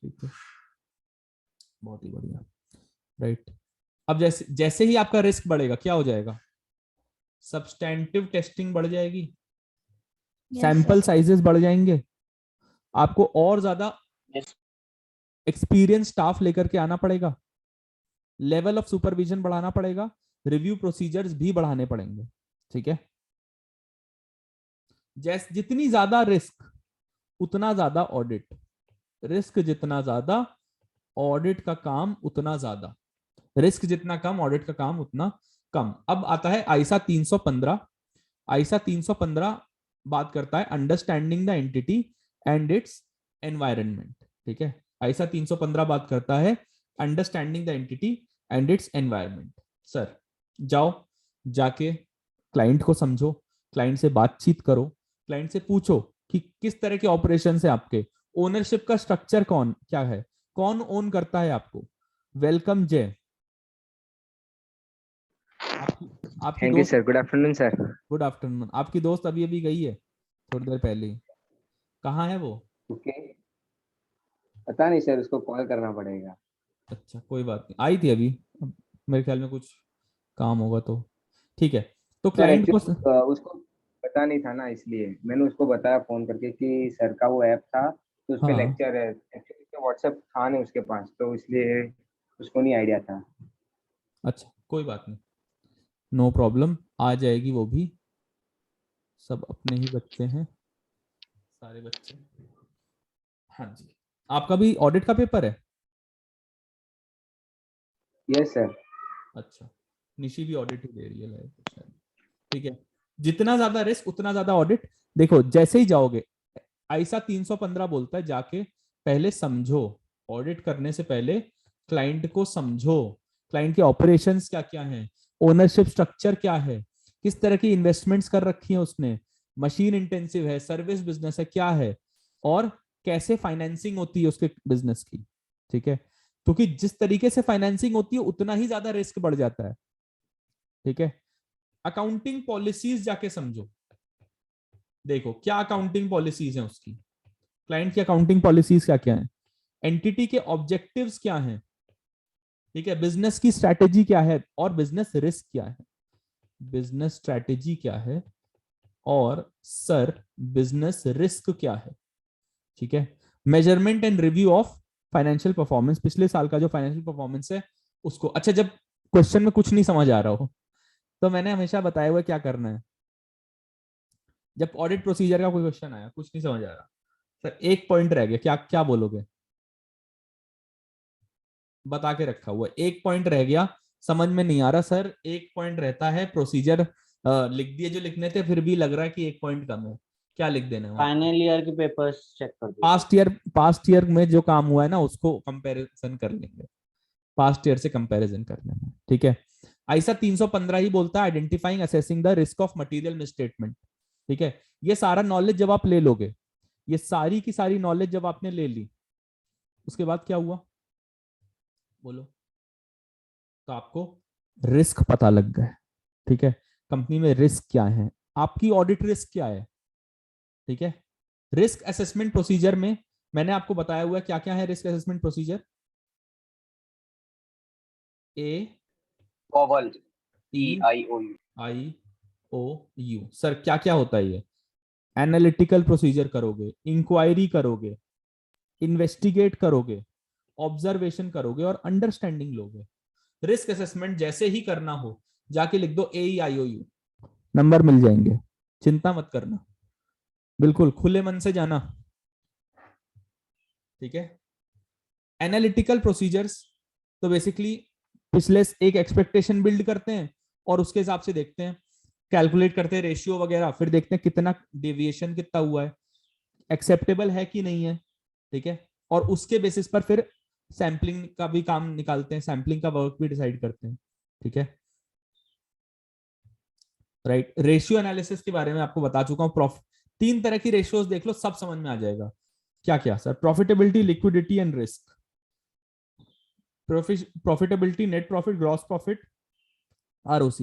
ठीक है, बहुत ही बढ़िया, राइट। अब जैसे जैसे ही आपका रिस्क बढ़ेगा क्या हो जाएगा, सब्सटेंटिव टेस्टिंग बढ़ जाएगी, Yes, सैंपल sir. साइजेस बढ़ जाएंगे, आपको और ज्यादा यस। एक्सपीरियंस स्टाफ लेकर के आना पड़ेगा, लेवल ऑफ सुपरविजन बढ़ाना पड़ेगा, रिव्यू प्रोसीजर्स भी बढ़ाने पड़ेंगे, ठीक है। जितनी ज्यादा रिस्क उतना ज्यादा ऑडिट, रिस्क जितना ज्यादा ऑडिट का काम उतना ज्यादा, रिस्क जितना कम ऑडिट का काम उतना कम। अब आता है आईसा 315। आईसा 315 बात करता है understanding the entity and it's environment, ठीक है। आईसा 315 बात करता है understanding the entity and it's environment. Sir जाओ, जाके क्लाइंट को समझो, क्लाइंट से बातचीत करो, क्लाइंट से पूछो कि किस तरह के ऑपरेशन है आपके, ओनरशिप का स्ट्रक्चर कौन क्या है, कौन ओन करता है आपको। वेलकम जय, आपकी थैंक यू दोस्त, sir. Good afternoon sir. Good afternoon. आपकी दोस्त अभी अभी गई है थोड़ी देर पहले ही, कहाँ है वो? ओके, पता नहीं सर, उसको कॉल करना पड़ेगा। अच्छा कोई बात नहीं, आई थी अभी, अब मेरे ख्याल में कुछ काम होगा तो ठीक है। तो सर क्लाइंट को एक्चुअली उसको पता नहीं था ना, इसलिए मैंने उसको बताया फोन करके कि सर का वो ऐप था तो उस पे हाँ, लेक्चर है। एक्चुअली व्हाट्सएप था नहीं उसके पास, तो इसलिए उसको नहीं आइडिया था। अच्छा कोई बात नहीं, नो प्रॉब्लम, आ जाएगी वो भी, सब अपने ही बच्चे हैं, सारे बच्चे। हाँ जी, आपका भी ऑडिट का पेपर है? Yes sir. अच्छा, निशी भी ऑडिट ही दे रही है शायद, ठीक है। जितना ज्यादा रिस्क उतना ज्यादा ऑडिट। देखो जैसे ही जाओगे, आईसा 315 बोलता है जाके पहले समझो, ऑडिट करने से पहले क्लाइंट को समझो, क्लाइंट के ऑपरेशंस क्या क्या हैं, ओनरशिप स्ट्रक्चर क्या है, किस तरह की इन्वेस्टमेंट्स कर रखी है उसने, मशीन इंटेंसिव है, सर्विस बिजनेस है, क्या है, और कैसे फाइनेंसिंग होती है उसके बिजनेस की, ठीक है। क्योंकि जिस तरीके से फाइनेंसिंग होती है उतना ही ज्यादा रिस्क बढ़ जाता है, ठीक है। अकाउंटिंग पॉलिसीज जाके समझो, देखो क्या अकाउंटिंग पॉलिसीज हैं उसकी, क्लाइंट की अकाउंटिंग पॉलिसीज क्या क्या है, एंटिटी के ऑब्जेक्टिव्स क्या हैं, ठीक है, बिजनेस की स्ट्रैटेजी क्या है और बिजनेस रिस्क क्या है, बिजनेस स्ट्रैटेजी क्या है और सर बिजनेस रिस्क क्या है, ठीक है। Measurement and review of financial performance, पिछले साल का जो फाइनेंशियल परफॉर्मेंस है उसको। अच्छा, जब क्वेश्चन में कुछ नहीं समझ आ रहा हो तो मैंने हमेशा बताया हुआ क्या करना है, जब ऑडिट प्रोसीजर का कोई क्वेश्चन आया कुछ नहीं समझ आ रहा, सर एक पॉइंट रह गया, क्या क्या बोलोगे? बता के रखा हुआ एक पॉइंट रह गया, समझ में नहीं आ रहा सर, एक पॉइंट रहता है प्रोसीजर लिख दिए जो लिखने थे, फिर भी लग रहा है कि एक पॉइंट कम है, क्या लिख देना है? फाइनल ईयर के पेपर्स चेक कर दो। पास्ट ईयर में जो काम हुआ है ना उसको कंपैरिजन कर लेंगे, पास्ट ईयर से कंपैरिजन कर लेंगे, ठीक है। ऐसा 315 ही बोलता है identifying assessing the risk of material misstatement, ठीक है। ये सारा नॉलेज जब आप ले लोगे, ये सारी की सारी नॉलेज जब आपने ले ली, उसके बाद क्या हुआ बोलो? तो आपको रिस्क पता लग गए, ठीक है। कंपनी में रिस्क क्या है, आपकी ऑडिट रिस्क क्या है, ठीक है। रिस्क असेसमेंट प्रोसीजर में मैंने आपको बताया हुआ है क्या क्या है risk assessment procedure. A COBOL, E EIOU. I O U. Sir क्या क्या होता है ये? एनालिटिकल प्रोसीजर करोगे, इंक्वायरी करोगे, इन्वेस्टिगेट करोगे, ऑब्जर्वेशन करोगे और अंडरस्टैंडिंग लोगे। रिस्क असेसमेंट जैसे ही करना हो जाके लिख दो AEIOU, नंबर मिल जाएंगे, चिंता मत करना, बिल्कुल खुले मन से जाना, ठीक है। एनालिटिकल प्रोसीजर्स तो बेसिकली पिछले एक एक्सपेक्टेशन बिल्ड करते हैं और उसके हिसाब से देखते हैं, कैलकुलेट करते हैं रेशियो वगैरह, फिर देखते हैं कितना डेविएशन कितना हुआ है, एक्सेप्टेबल है कि नहीं है, ठीक है। और उसके बेसिस पर फिर सैम्पलिंग का भी काम निकालते हैं, सैम्पलिंग का वर्क भी डिसाइड करते हैं, ठीक है। राइट, रेशियो एनालिसिस के बारे में आपको बता चुका हूं। 3 तरह की रेशियोज देख लो, सब समझ में आ जाएगा। क्या क्या sir? Profitability, liquidity and risk. Profitability net profit, gross profit, ROC।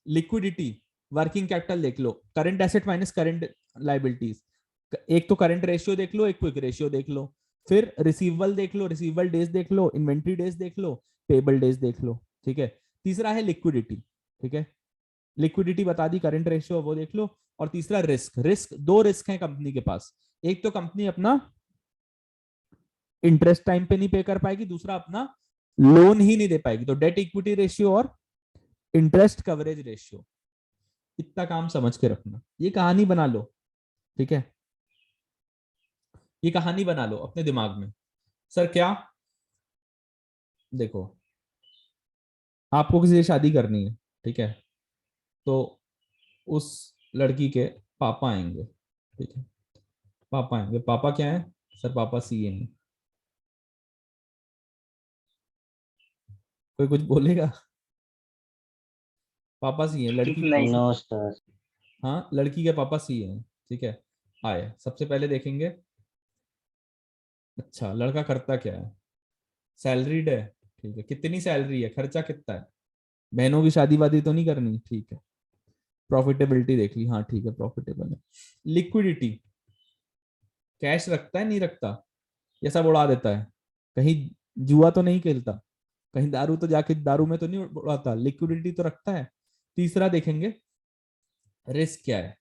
Liquidity working capital देख लो, current asset minus current liabilities. एक तो करंट रेशियो देख लो, एक क्विक रेशियो देख लो, फिर रिसीवेबल देख लो, रिसीवेबल डेज देख लो, इन्वेंट्री डेज देख लो, पेबल डेज देख लो, ठीक है। तीसरा है लिक्विडिटी, ठीक है। लिक्विडिटी बता दी, करंट रेशियो वो देख लो। और तीसरा रिस्क। रिस्क, 2 रिस्क है कंपनी के पास, एक तो कंपनी अपना इंटरेस्ट टाइम पे नहीं पे कर पाएगी, दूसरा अपना लोन ही नहीं दे पाएगी। तो डेट इक्विटी रेशियो और इंटरेस्ट कवरेज रेशियो, इतना काम समझ के रखना। ये कहानी बना लो, ठीक है, ये कहानी बना लो अपने दिमाग में। सर क्या, देखो आपको किसी से शादी करनी है, ठीक है, तो उस लड़की के पापा आएंगे, ठीक है। पापा आएंगे, पापा क्या है सर? पापा CA हैं। कोई कुछ बोलेगा? पापा CA, लड़की के नहीं पापा, नो सर। हाँ लड़की के पापा CA हैं, ठीक है। आए, सबसे पहले देखेंगे, अच्छा लड़का करता क्या है? सैलरीड है, ठीक है। कितनी सैलरी है, खर्चा कितना है? बहनों की शादी वादी तो नहीं करनी, ठीक है। प्रॉफिटेबिलिटी देख ली, हाँ ठीक है, प्रॉफिटेबल है। लिक्विडिटी, कैश रखता है नहीं रखता, ये सब उड़ा देता है, कहीं जुआ तो नहीं खेलता, कहीं दारू तो जाके दारू में तो नहीं उड़ाता, लिक्विडिटी तो रखता है। तीसरा देखेंगे रिस्क क्या है,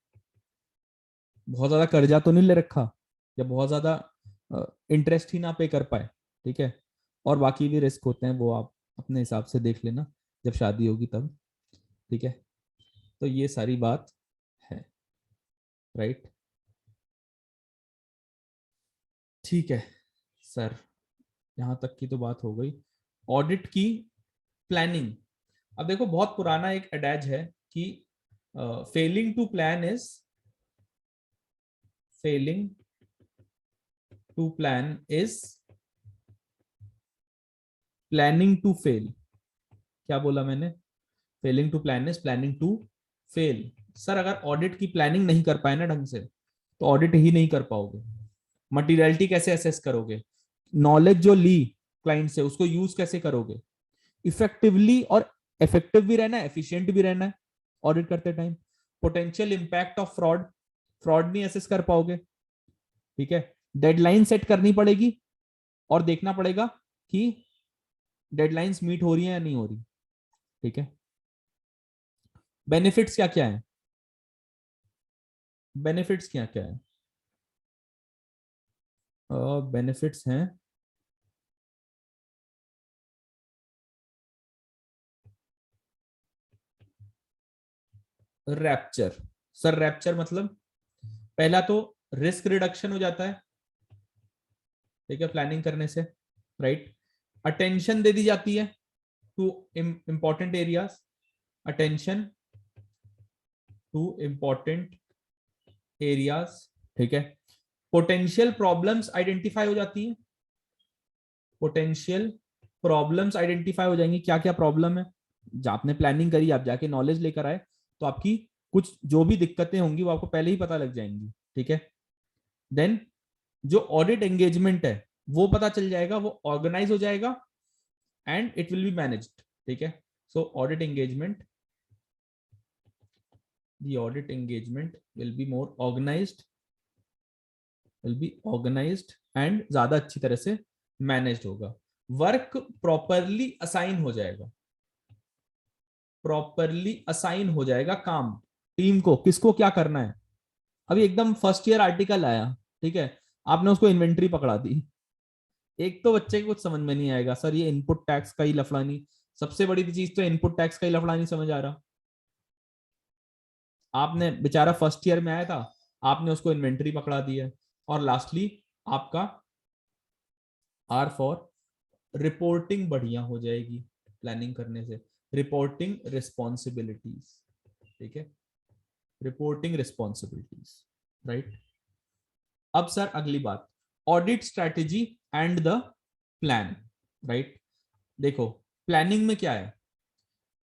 बहुत ज्यादा कर्जा तो नहीं ले रखा, या बहुत ज्यादा इंटरेस्ट ही ना पे कर पाए, ठीक है। और बाकी भी रिस्क होते हैं, वो आप अपने हिसाब से देख लेना जब शादी होगी तब, ठीक है। तो ये सारी बात है, राइट, ठीक है सर। यहां तक की तो बात हो गई ऑडिट की प्लानिंग। अब देखो बहुत पुराना एक एडैज है कि failing to plan is failing to plan is planning to fail. क्या बोला मैंने? Failing to plan is planning to fail. Sir अगर ऑडिट की प्लानिंग नहीं कर पाए ना ढंग से, तो ऑडिट ही नहीं कर पाओगे। मटीरियलिटी कैसे असेस करोगे? नॉलेज जो ली क्लाइंट से उसको यूज कैसे करोगे? इफेक्टिवली और इफेक्टिव भी रहना है, एफिशिएंट भी रहना है ऑडिट करते time. Potential impact of fraud, fraud नहीं असेस कर पाओगे, ठीक है। डेडलाइन सेट करनी पड़ेगी और देखना पड़ेगा कि डेडलाइंस मीट हो रही है या नहीं हो रही, ठीक है। बेनिफिट्स क्या क्या है? बेनिफिट्स क्या क्या है? बेनिफिट्स हैं रैप्चर। सर रैप्चर मतलब पहला तो रिस्क रिडक्शन हो जाता है, ठीक है, प्लानिंग करने से, राइट। अटेंशन दे दी जाती है two important areas, attention two important areas, ठीक है। पोटेंशियल प्रॉब्लम्स आइडेंटिफाई हो जाती हैं, पोटेंशियल प्रॉब्लम्स आइडेंटिफाई हो जाएंगी, क्या क्या प्रॉब्लम है। जब आपने प्लानिंग करी, आप जाके नॉलेज लेकर आए, तो आपकी कुछ जो भी दिक्कतें होंगी वो आपको पहले ही पता लग जाएंगी, ठीक है। देन जो ऑडिट एंगेजमेंट है वो पता चल जाएगा, वो ऑर्गेनाइज हो जाएगा and it will be managed, ठीक है। So audit engagement, the audit engagement will be more organized, and ज्यादा अच्छी तरह से मैनेज्ड होगा। वर्क प्रॉपरली असाइन हो जाएगा, प्रॉपरली असाइन हो जाएगा काम टीम को, किसको क्या करना है। अभी एकदम फर्स्ट ईयर आर्टिकल आया, ठीक है, आपने उसको इन्वेंट्री पकड़ा दी, एक तो बच्चे को कुछ समझ में नहीं आएगा, सर ये इनपुट टैक्स का ही लफड़ा नहीं, सबसे बड़ी चीज तो इनपुट टैक्स का ही लफड़ा नहीं समझ आ रहा। आपने बेचारा फर्स्ट ईयर में आया था, आपने उसको इन्वेंट्री पकड़ा दी है। और लास्टली आपका आर फॉर रिपोर्टिंग बढ़िया हो जाएगी प्लानिंग करने से, रिपोर्टिंग रिस्पॉन्सिबिलिटीज, ठीक है, रिपोर्टिंग रिस्पॉन्सिबिलिटीज, राइट। अब सर अगली बात, audit strategy and the plan, right. देखो प्लानिंग में क्या है,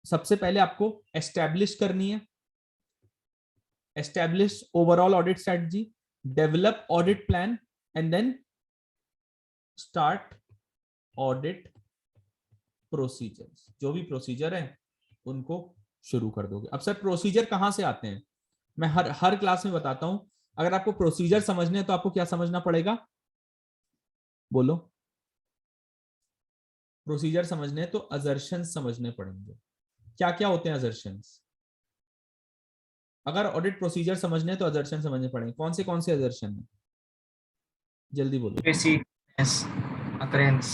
सबसे पहले आपको एस्टैब्लिश करनी है, establish overall audit strategy, develop audit plan, and then start audit procedures। जो भी प्रोसीजर है उनको शुरू कर दोगे। अब सर प्रोसीजर कहां से आते हैं, मैं हर क्लास में बताता हूं। अगर आपको प्रोसीजर समझने हैं तो आपको क्या समझना पड़ेगा, बोलो। प्रोसीजर समझने हैं तो असर्शंस समझने पड़ेंगे। क्या क्या होते हैं असर्शंस, अगर ऑडिट प्रोसीजर समझने तो असर्शन समझने पड़ेंगे। कौन से असर्शन है, जल्दी बोलो। Preciseness, occurrence,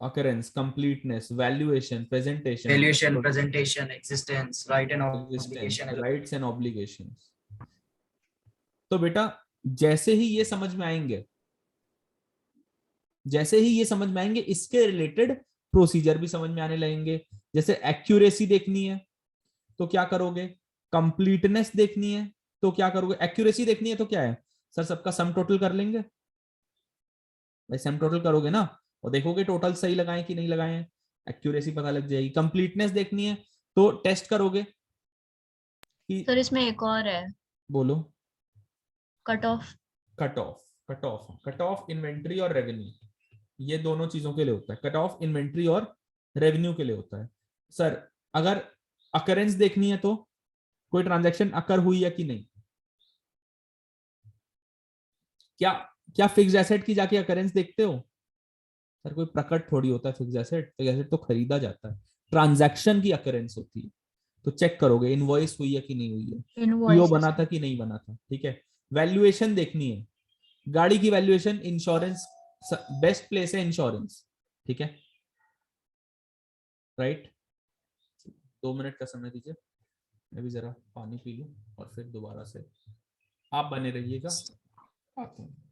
occurrence, completeness, valuation, presentation, valuation, presentation, existence, right and existence, obligation. rights and obligations। तो बेटा जैसे ही ये समझ में आएंगे, जैसे ही ये समझ में आएंगे, इसके रिलेटेड प्रोसीजर भी समझ में आने लगेंगे। जैसे एक्यूरेसी देखनी है तो क्या करोगे, कंप्लीटनेस देखनी है तो क्या करोगे, एक्यूरेसी देखनी है तो क्या है सर, सबका सम टोटल कर लेंगे भाई, सम टोटल करोगे ना और देखोगे टोटल सही लगाए कि नहीं लगाए हैं, एक्यूरेसी पता लग जाएगी। कंप्लीटनेस देखनी है तो टेस्ट करोगे कि, सर इसमें एक और है, बोलो। Cut off. Cut of inventory और रेवेन्यू, ये दोनों चीजों के लिए होता है। कट ऑफ इन्वेंट्री और रेवेन्यू के लिए होता है। सर अगर अकरेंस देखनी है तो कोई ट्रांजैक्शन अकर हुई है कि नहीं, क्या फिक्स्ड एसेट की जाके अकरेंस देखते हो, सर कोई प्रकट थोड़ी होता है फिक्स्ड एसेट, फिक्स्ड एसेट तो खरीदा जाता है, ट्रांजैक्शन की अकरेंस होती है। तो चेक करोगे इनवॉइस हुई है कि नहीं हुई है, पीओ बना था कि नहीं बना था, ठीक है। वैल्यूएशन देखनी है, गाड़ी की वैल्यूएशन, इंश्योरेंस बेस्ट प्लेस है इंश्योरेंस, ठीक है, राइट। 2 मिनट का समय दीजिए, मैं भी जरा पानी पी लूं और फिर दोबारा से आप बने रहिएगा, आते हैं।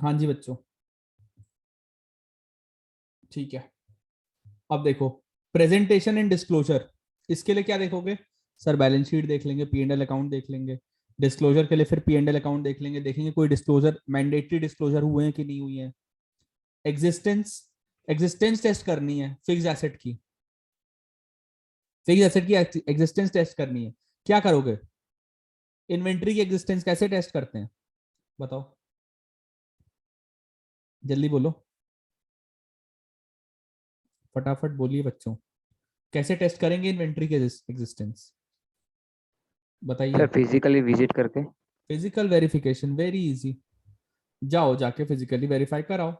हाँ जी बच्चों, ठीक है। अब देखो प्रेजेंटेशन एंड डिस्क्लोजर, इसके लिए क्या देखोगे सर? बैलेंस शीट देख लेंगे, पी एंड एल अकाउंट देख लेंगे। डिस्क्लोजर के लिए फिर पी एंड एल अकाउंट देख लेंगे, देखेंगे कोई डिस्क्लोजर मैंडेटरी डिस्क्लोजर हुए हैं कि नहीं हुई है। एग्जिस्टेंस, एग्जिस्टेंस टेस्ट करनी है फिक्स एसेट की, फिक्स एसेट की एग्जिस्टेंस टेस्ट करनी है। क्या करोगे? इन्वेंट्री की एग्जिस्टेंस कैसे टेस्ट करते हैं बताओ, जल्दी बोलो, फटाफट बोलिए बच्चों, कैसे टेस्ट करेंगे इन्वेंट्री की एग्जिस्टेंस बताइए। सर फिजिकली विजिट करके। फिजिकल वेरिफिकेशन, वेरी इजी, जाओ जाके फिजिकली वेरीफाई कराओ।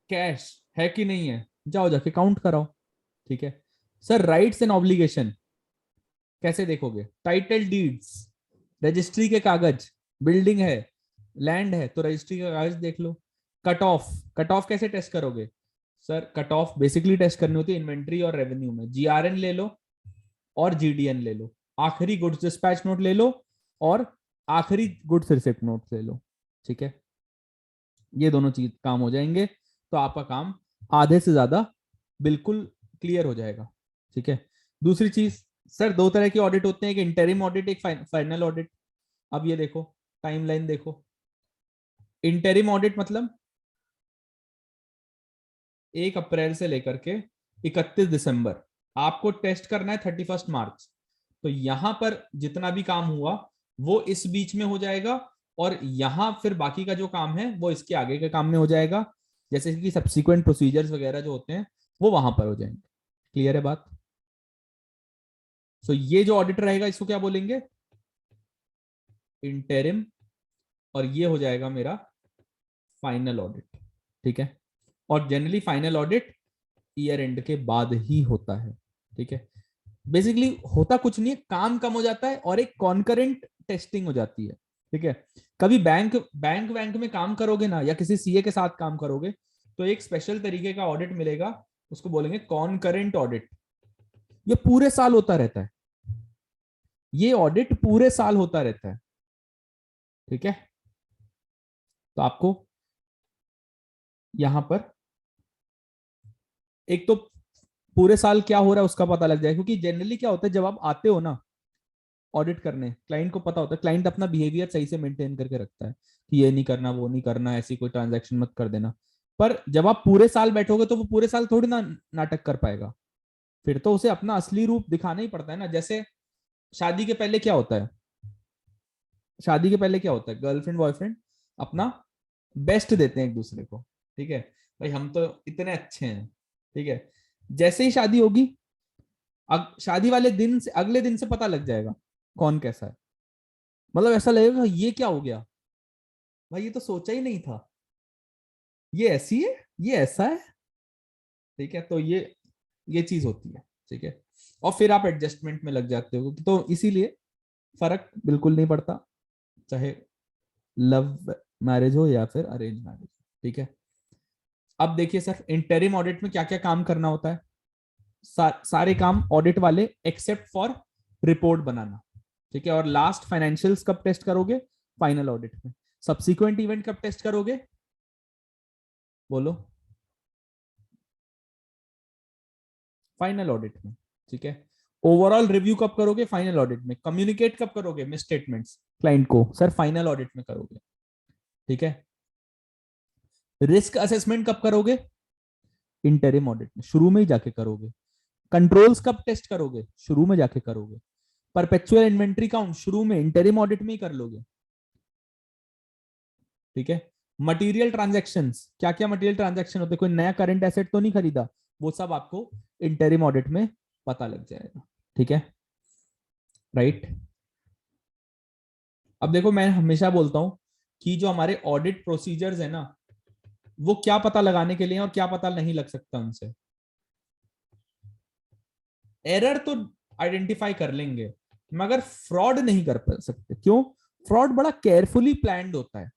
कैश है कि नहीं है, जाओ जाके काउंट कराओ। ठीक है सर। राइट्स एंड ऑब्लिगेशन कैसे देखोगे? टाइटल डीड्स, रजिस्ट्री के कागज, बिल्डिंग है, लैंड है तो रजिस्ट्री का कागज देख लो। कट ऑफ, कट ऑफ कैसे टेस्ट करोगे sir? Cut off basically test करनी होती है इन्वेंट्री और रेवेन्यू में। जीआरएन ले लो और जीडीएन ले लो, आखिरी गुड्स डिस्पैच नोट ले लो और आखिरी गुड्स रिसिप्ट नोट ले लो। ठीक है, ये दोनों चीज काम हो जाएंगे तो आपका काम आधे से ज्यादा बिल्कुल क्लियर हो जाएगा। ठीक है। दूसरी चीज सर, दो तरह के ऑडिट होते हैं, एक इंटरिम ऑडिट, एक फाइनल ऑडिट। अब ये देखो टाइमलाइन देखो, इंटरिम ऑडिट मतलब 1 अप्रैल से लेकर के 31 दिसंबर, आपको टेस्ट करना है 31 मार्च। तो यहां पर जितना भी काम हुआ वो इस बीच में हो जाएगा और यहां फिर बाकी का जो काम है वो इसके आगे के काम में हो जाएगा, जैसे कि सब्सिक्वेंट प्रोसीजर्स वगैरह जो होते हैं वो वहां पर हो जाएंगे। क्लियर है बात? सो ये जो ऑडिट रहेगा इसको क्या बोलेंगे? इंटरिम, और ये हो जाएगा मेरा फाइनल ऑडिट। ठीक है, और generally final audit year and के बाद ही होता है। ठीक है, बेसिकली होता कुछ नहीं है, काम कम हो जाता है और एक कॉन्करेंट टेस्टिंग हो जाती है। ठीक है, कभी बैंक बैंक में काम करोगे ना या किसी सीए के साथ काम करोगे तो एक स्पेशल तरीके का ऑडिट मिलेगा, उसको बोलेंगे कॉन्करेंट ऑडिट। ये पूरे साल होता रहता है, ये ऑडिट पूरे साल होता रहता है। ठीक है, तो आपको यहां पर एक तो पूरे साल क्या हो रहा है उसका पता लग जाए, क्योंकि जनरली क्या होता है जब आप आते हो ना ऑडिट करने, क्लाइंट को पता होता है, क्लाइंट अपना बिहेवियर सही से मेंटेन करके रखता है कि ये नहीं करना वो नहीं करना, ऐसी कोई ट्रांजैक्शन मत कर देना। पर जब आप पूरे साल बैठोगे तो वो पूरे साल थोड़ी ना नाटक कर पाएगा, फिर तो उसे अपना असली रूप दिखाना ही पड़ता है ना। जैसे शादी के पहले क्या होता है, शादी के पहले क्या होता है, गर्लफ्रेंड बॉयफ्रेंड अपना बेस्ट देते हैं एक दूसरे को। ठीक है भाई, हम तो इतने अच्छे हैं। ठीक है, जैसे ही शादी होगी, शादी वाले दिन से अगले दिन से पता लग जाएगा कौन कैसा है। मतलब ऐसा लगेगा ये क्या हो गया भाई, ये तो सोचा ही नहीं था, ये ऐसी है, ये ऐसा है। ठीक है, तो ये चीज होती है। ठीक है, और फिर आप एडजस्टमेंट में लग जाते हो, तो इसीलिए फर्क बिल्कुल नहीं पड़ता चाहे लव मैरिज हो या फिर अरेंज मैरिज। ठीक है, अब देखिए सर इंटरिम ऑडिट में क्या क्या काम करना होता है। सारे काम ऑडिट वाले एक्सेप्ट फॉर रिपोर्ट बनाना। ठीक है, और लास्ट फाइनेंशियल्स कब टेस्ट करोगे? फाइनल ऑडिट में। सब्सिक्वेंट इवेंट कब टेस्ट करोगे बोलो? फाइनल ऑडिट में। ठीक है, ओवरऑल रिव्यू कब करोगे? फाइनल ऑडिट में। कम्युनिकेट कब करोगे मिस स्टेटमेंट्स क्लाइंट को? सर फाइनल ऑडिट में करोगे। ठीक है, रिस्क असेसमेंट कब करोगे? इंटरिम ऑडिट में, शुरू में ही जाके करोगे। कंट्रोल्स कब टेस्ट करोगे? शुरू में जाके करोगे। परपेचुअल इन्वेंट्री काउंट शुरू में इंटरिम ऑडिट में ही कर लोगे। ठीक है, मटेरियल ट्रांजैक्शंस, क्या क्या मटेरियल ट्रांजैक्शन होते हैं, कोई नया करंट एसेट तो नहीं खरीदा, वो सब आपको इंटरिम ऑडिट में पता लग जाएगा। ठीक है, राइट। अब देखो मैं हमेशा बोलता हूं कि जो हमारे ऑडिट प्रोसीजर्स है ना, वो क्या पता लगाने के लिए और क्या पता नहीं लग सकता उनसे। एरर तो आइडेंटिफाई कर लेंगे मगर फ्रॉड नहीं कर सकते। क्यों? फ्रॉड बड़ा केयरफुली प्लान्ड होता है।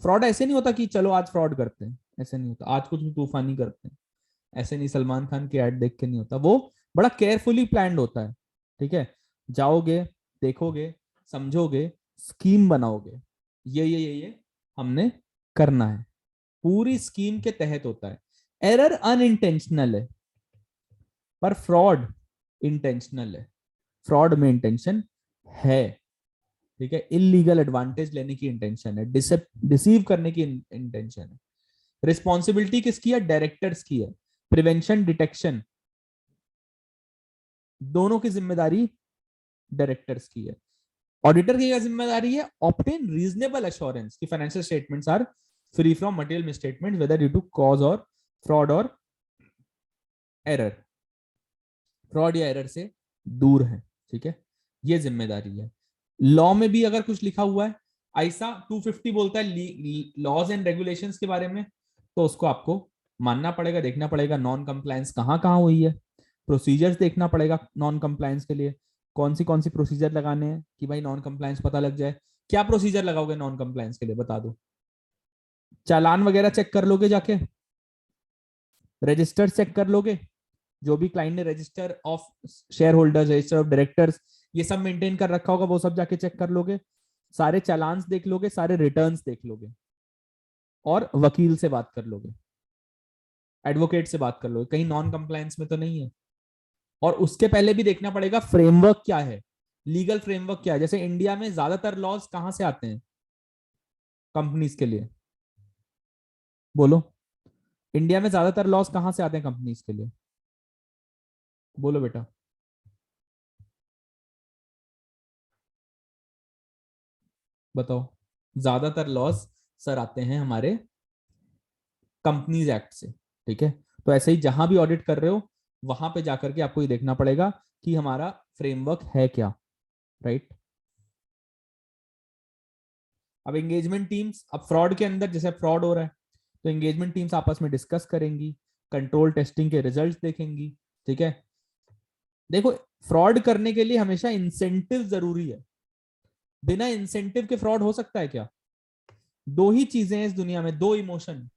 फ्रॉड ऐसे नहीं होता कि चलो आज फ्रॉड करते हैं, ऐसे नहीं होता। आज कुछ भी तूफानी करते हैं, ऐसे नहीं। सलमान खान की एड देख के नहीं होता, वो बड़ा केयरफुली प्लान्ड होता है। ठीक है, जाओगे, देखोगे, समझोगे, स्कीम बनाओगे, ये हमने करना है, पूरी स्कीम के तहत होता है। एरर अनइंटेंशनल है पर फ्रॉड इंटेंशनल है, फ्रॉड में इंटेंशन है, ठीक है, इलीगल एडवांटेज लेने की इंटेंशन है, डिसीव करने की इंटेंशन है। रिस्पॉन्सिबिलिटी किसकी है? डायरेक्टर्स की है। प्रिवेंशन डिटेक्शन दोनों की जिम्मेदारी डायरेक्टर्स की है। ऑडिटर की क्या जिम्मेदारी है? ऑब्टेन रीजनेबल एश्योरेंस कि financial statements are free from material misstatement whether due to cause और फ्रॉड और एरर, फ्रॉड या एरर से दूर है, ठीक है, ये जिम्मेदारी है। लॉ में भी अगर कुछ लिखा हुआ है, आईसा 250 बोलता है लॉज एंड रेगुलेशंस के बारे में, तो उसको आपको मानना पड़ेगा, देखना पड़ेगा नॉन कंप्लायंस कहाँ कहाँ हुई है, प्रोसीजर्स देखना पड़ेगा नॉन कंप्लायंस के लिए, कौन सी प्रोसीजर लगाने हैं कि भाई नॉन कंप्लायंस पता लग जाए। क्या प्रोसीजर लगाओगे नॉन कंप्लायंस के लिए, बता दो। चालान वगैरह चेक कर लोगे जाके, रजिस्टर चेक कर लोगे, जो भी क्लाइंट ने register of share holders, register of directors, ये सब मेंटेन कर रखा होगा, वो सब जाके चेक कर लोगे, सारे चालान्स देख लोगे, सारे रिटर्न्स देख लोगे, और वकील से बात कर लोगे, एडवोकेट से बात कर लोगे, कहीं नॉन कंप्लायंस में तो नहीं है। और उसके पहले भी देखना पड़ेगा फ्रेमवर्क क्या है, लीगल फ्रेमवर्क क्या है। जैसे इंडिया में ज्यादातर लॉज कहां से आते हैं कंपनीज के लिए, बोलो, इंडिया में ज्यादातर लॉज कहां से आते हैं कंपनीज के लिए, बोलो बेटा। बताओ, ज्यादातर लॉज सर आते हैं हमारे कंपनीज एक्ट से, ठीक है। तो ऐसे ही जहां भी ऑडिट कर रहे हो वहां पे जाकर के आपको ये देखना पड़ेगा कि हमारा फ्रेमवर्क है क्या, राइट। अब एंगेजमेंट टीम्स, अब फ्रॉड के अंदर जैसे फ्रॉड हो रहा है तो एंगेजमेंट टीम्स आपस में डिस्कस करेंगी, कंट्रोल टेस्टिंग के रिजल्ट्स देखेंगी, ठीक है। देखो, फ्रॉड करने के लिए हमेशा इंसेंटिव जरूरी है, बिना इंसेंटिव के फ्रॉड हो सकता है क्या? दो ही चीजें हैं इस दुनिया में, दो इमोशन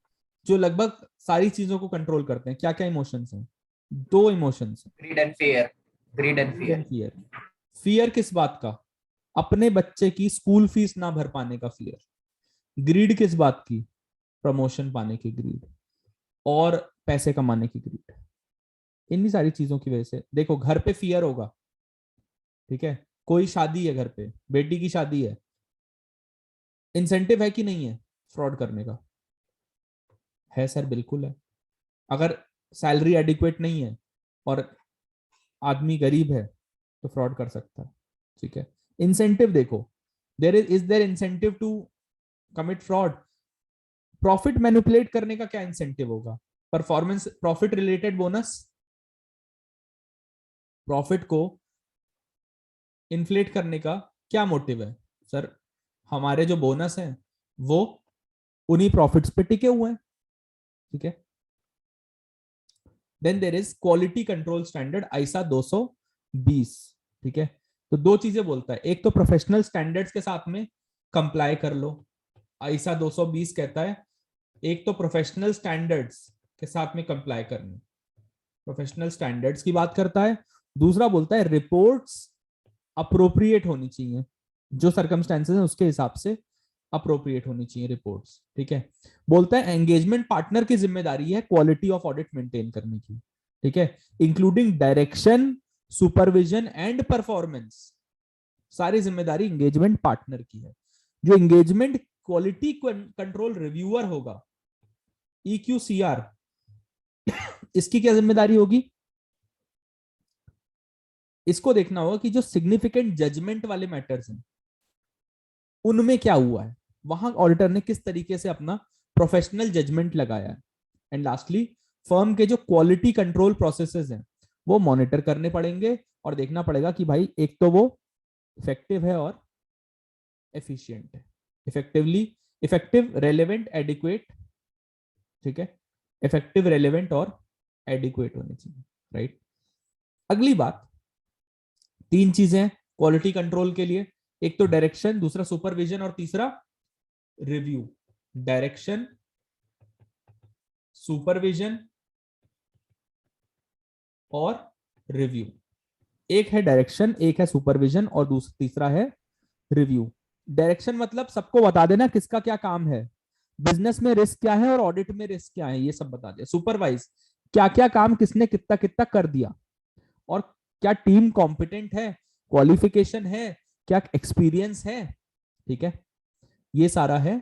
जो लगभग सारी चीजों को कंट्रोल करते हैं। क्या क्या इमोशंस हैं? दो emotions, Greed and fear. Greed and fear. Fear. Fear किस बात का? अपने बच्चे की स्कूल फीस ना भर पाने का फियर। ग्रीड किस बात की? प्रमोशन पाने की ग्रीड और पैसे कमाने की ग्रीड। इन्हीं सारी चीजों की वजह से देखो, घर पे फियर होगा, ठीक है, कोई शादी है घर पे, बेटी की शादी है, इंसेंटिव है कि नहीं है फ्रॉड करने का? है सर, बिल्कुल है। अगर सैलरी एडिक्वेट नहीं है और आदमी गरीब है तो फ्रॉड कर सकता है, ठीक है। इंसेंटिव देखो, there is there incentive to commit fraud? Profit manipulate करने का क्या इंसेंटिव होगा? Performance, profit related bonus, profit को इन्फ्लेट करने का क्या मोटिव है? सर, हमारे जो बोनस हैं वो उन्हीं प्रॉफिट्स पे टिके हुए हैं, ठीक है। Then there is quality control standard ISA 220, ठीक है। तो दो चीजें बोलता है, एक तो प्रोफेशनल स्टैंडर्ड्स के साथ में कंप्लाई कर लो, आईसा 220 कहता है, एक तो प्रोफेशनल स्टैंडर्ड्स के साथ में कंप्लाई करना, प्रोफेशनल स्टैंडर्ड्स की बात करता है। दूसरा बोलता है रिपोर्ट्स अप्रोप्रिएट होनी चाहिए, जो सर्कमस्टेंसेस है उसके हिसाब से अप्रोप्रिएट होनी चाहिए रिपोर्ट्स, ठीक है। बोलता है एंगेजमेंट पार्टनर की जिम्मेदारी है क्वालिटी ऑफ ऑडिट मेंटेन करने की, ठीक है, including direction, supervision and performance. सारी जिम्मेदारी एंगेजमेंट पार्टनर की है। जो एंगेजमेंट क्वालिटी कंट्रोल रिव्यूअर होगा, EQCR, इसकी क्या जिम्मेदारी होगी? इसको देखना होगा कि जो सिग्निफिकेंट जजमेंट वाले मैटर्स हैं उनमें क्या हुआ है, वहां ऑडिटर ने किस तरीके से अपना प्रोफेशनल जजमेंट लगाया है। एंड लास्टली, फर्म के जो क्वालिटी कंट्रोल प्रोसेसेस हैं वो मॉनिटर करने पड़ेंगे और देखना पड़ेगा कि भाई एक तो वो इफेक्टिव है और एफिशिएंट है, इफेक्टिव, रेलेवेंट, एडिक्वेट, ठीक है, इफेक्टिव, रेलेवेंट और एडिक्वेट होने चाहिए, राइट। अगली बात, तीन चीजें क्वालिटी कंट्रोल के लिए, एक तो डायरेक्शन, दूसरा सुपरविजन और तीसरा रिव्यू। डायरेक्शन, सुपरविजन और रिव्यू। एक है डायरेक्शन, एक है सुपरविजन और तीसरा है रिव्यू। डायरेक्शन मतलब सबको बता देना किसका क्या काम है, बिजनेस में रिस्क क्या है और ऑडिट में रिस्क क्या है, ये सब बता दिया। सुपरवाइज, क्या क्या काम किसने कितना कितना कर दिया, और क्या टीम कॉम्पिटेंट है, क्वालिफिकेशन है, क्या एक्सपीरियंस है। ठीक है, ये सारा है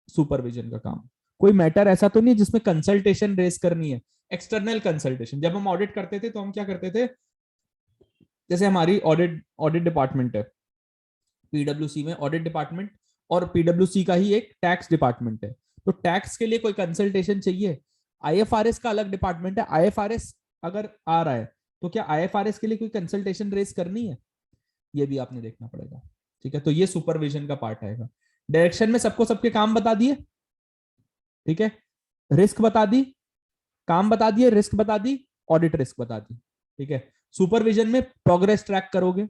सुपरविजन का काम। कोई मैटर ऐसा तो नहीं जिसमें कंसल्टेशन रेस करनी है। एक्सटर्नल कंसल्टेशन, जब हम ऑडिट करते थे तो हम क्या करते थे, जैसे हमारी ऑडिट ऑडिट डिपार्टमेंट है पीडब्ल्यूसी में, ऑडिट डिपार्टमेंट, और पीडब्ल्यूसी का ही एक टैक्स डिपार्टमेंट है। तो टैक्स के लिए कोई कंसल्टेशन चाहिए, आईएफआरएस का अलग डिपार्टमेंट है, आईएफआरएस अगर आ रहा है तो क्या आईएफआरएस के लिए कोई कंसल्टेशन रेस करनी है, ये भी आपने देखना पड़ेगा। ठीक है, तो ये सुपरविजन का पार्ट आएगा। डायरेक्शन में सबको सबके काम बता दिए, ठीक है, रिस्क बता दी, काम बता दिए, रिस्क बता दी, ऑडिट रिस्क बता दी। ठीक है, सुपरविजन में प्रोग्रेस ट्रैक करोगे,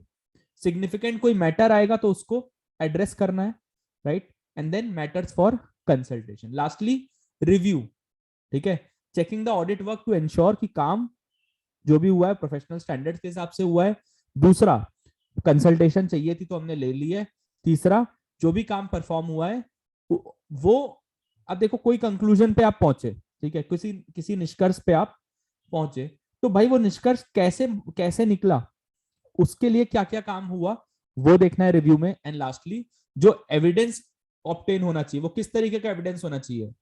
सिग्निफिकेंट कोई मैटर आएगा तो उसको एड्रेस करना है, right, and then matters for consultation. Lastly review, ठीक है, checking the audit work to ensure कि काम जो भी हुआ है प्रोफेशनल स्टैंडर्ड्स के हिसाब से हुआ है। दूसरा, कंसल्टेशन चाहिए थी तो हमने ले ली है। तीसरा, जो भी काम परफॉर्म हुआ है वो, अब देखो कोई कंक्लूजन पे आप पहुंचे, ठीक है, किसी निष्कर्ष पे आप पहुंचे, तो भाई वो निष्कर्ष कैसे कैसे निकला, उसके लिए क्या क्या काम हुआ वो देखना है रिव्यू में। एंड लास्टली, जो एविडेंस ऑब्टेन होना चाहिए वो किस तरीके का एविडेंस होना चाहिए,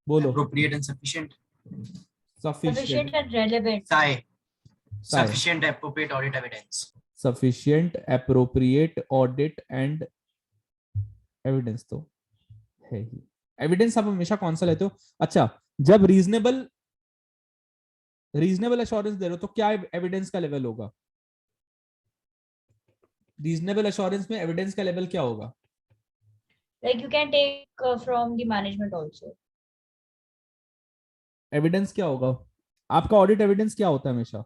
बोलो। Appropriate and sufficient. Sufficient sufficient, and relevant. Sufficient appropriate audit evidence. Sufficient appropriate audit and evidence तो है ही। एविडेंस आप हमेशा कौन सा लेते हो, अच्छा जब रीजनेबल एश्योरेंस दे रहे हो तो क्या एविडेंस का लेवल होगा, रीजनेबल एश्योरेंस में एविडेंस का लेवल क्या होगा। Like you can take from the management also. Evidence क्या होगा आपका, ऑडिट एविडेंस क्या होता है हमेशा,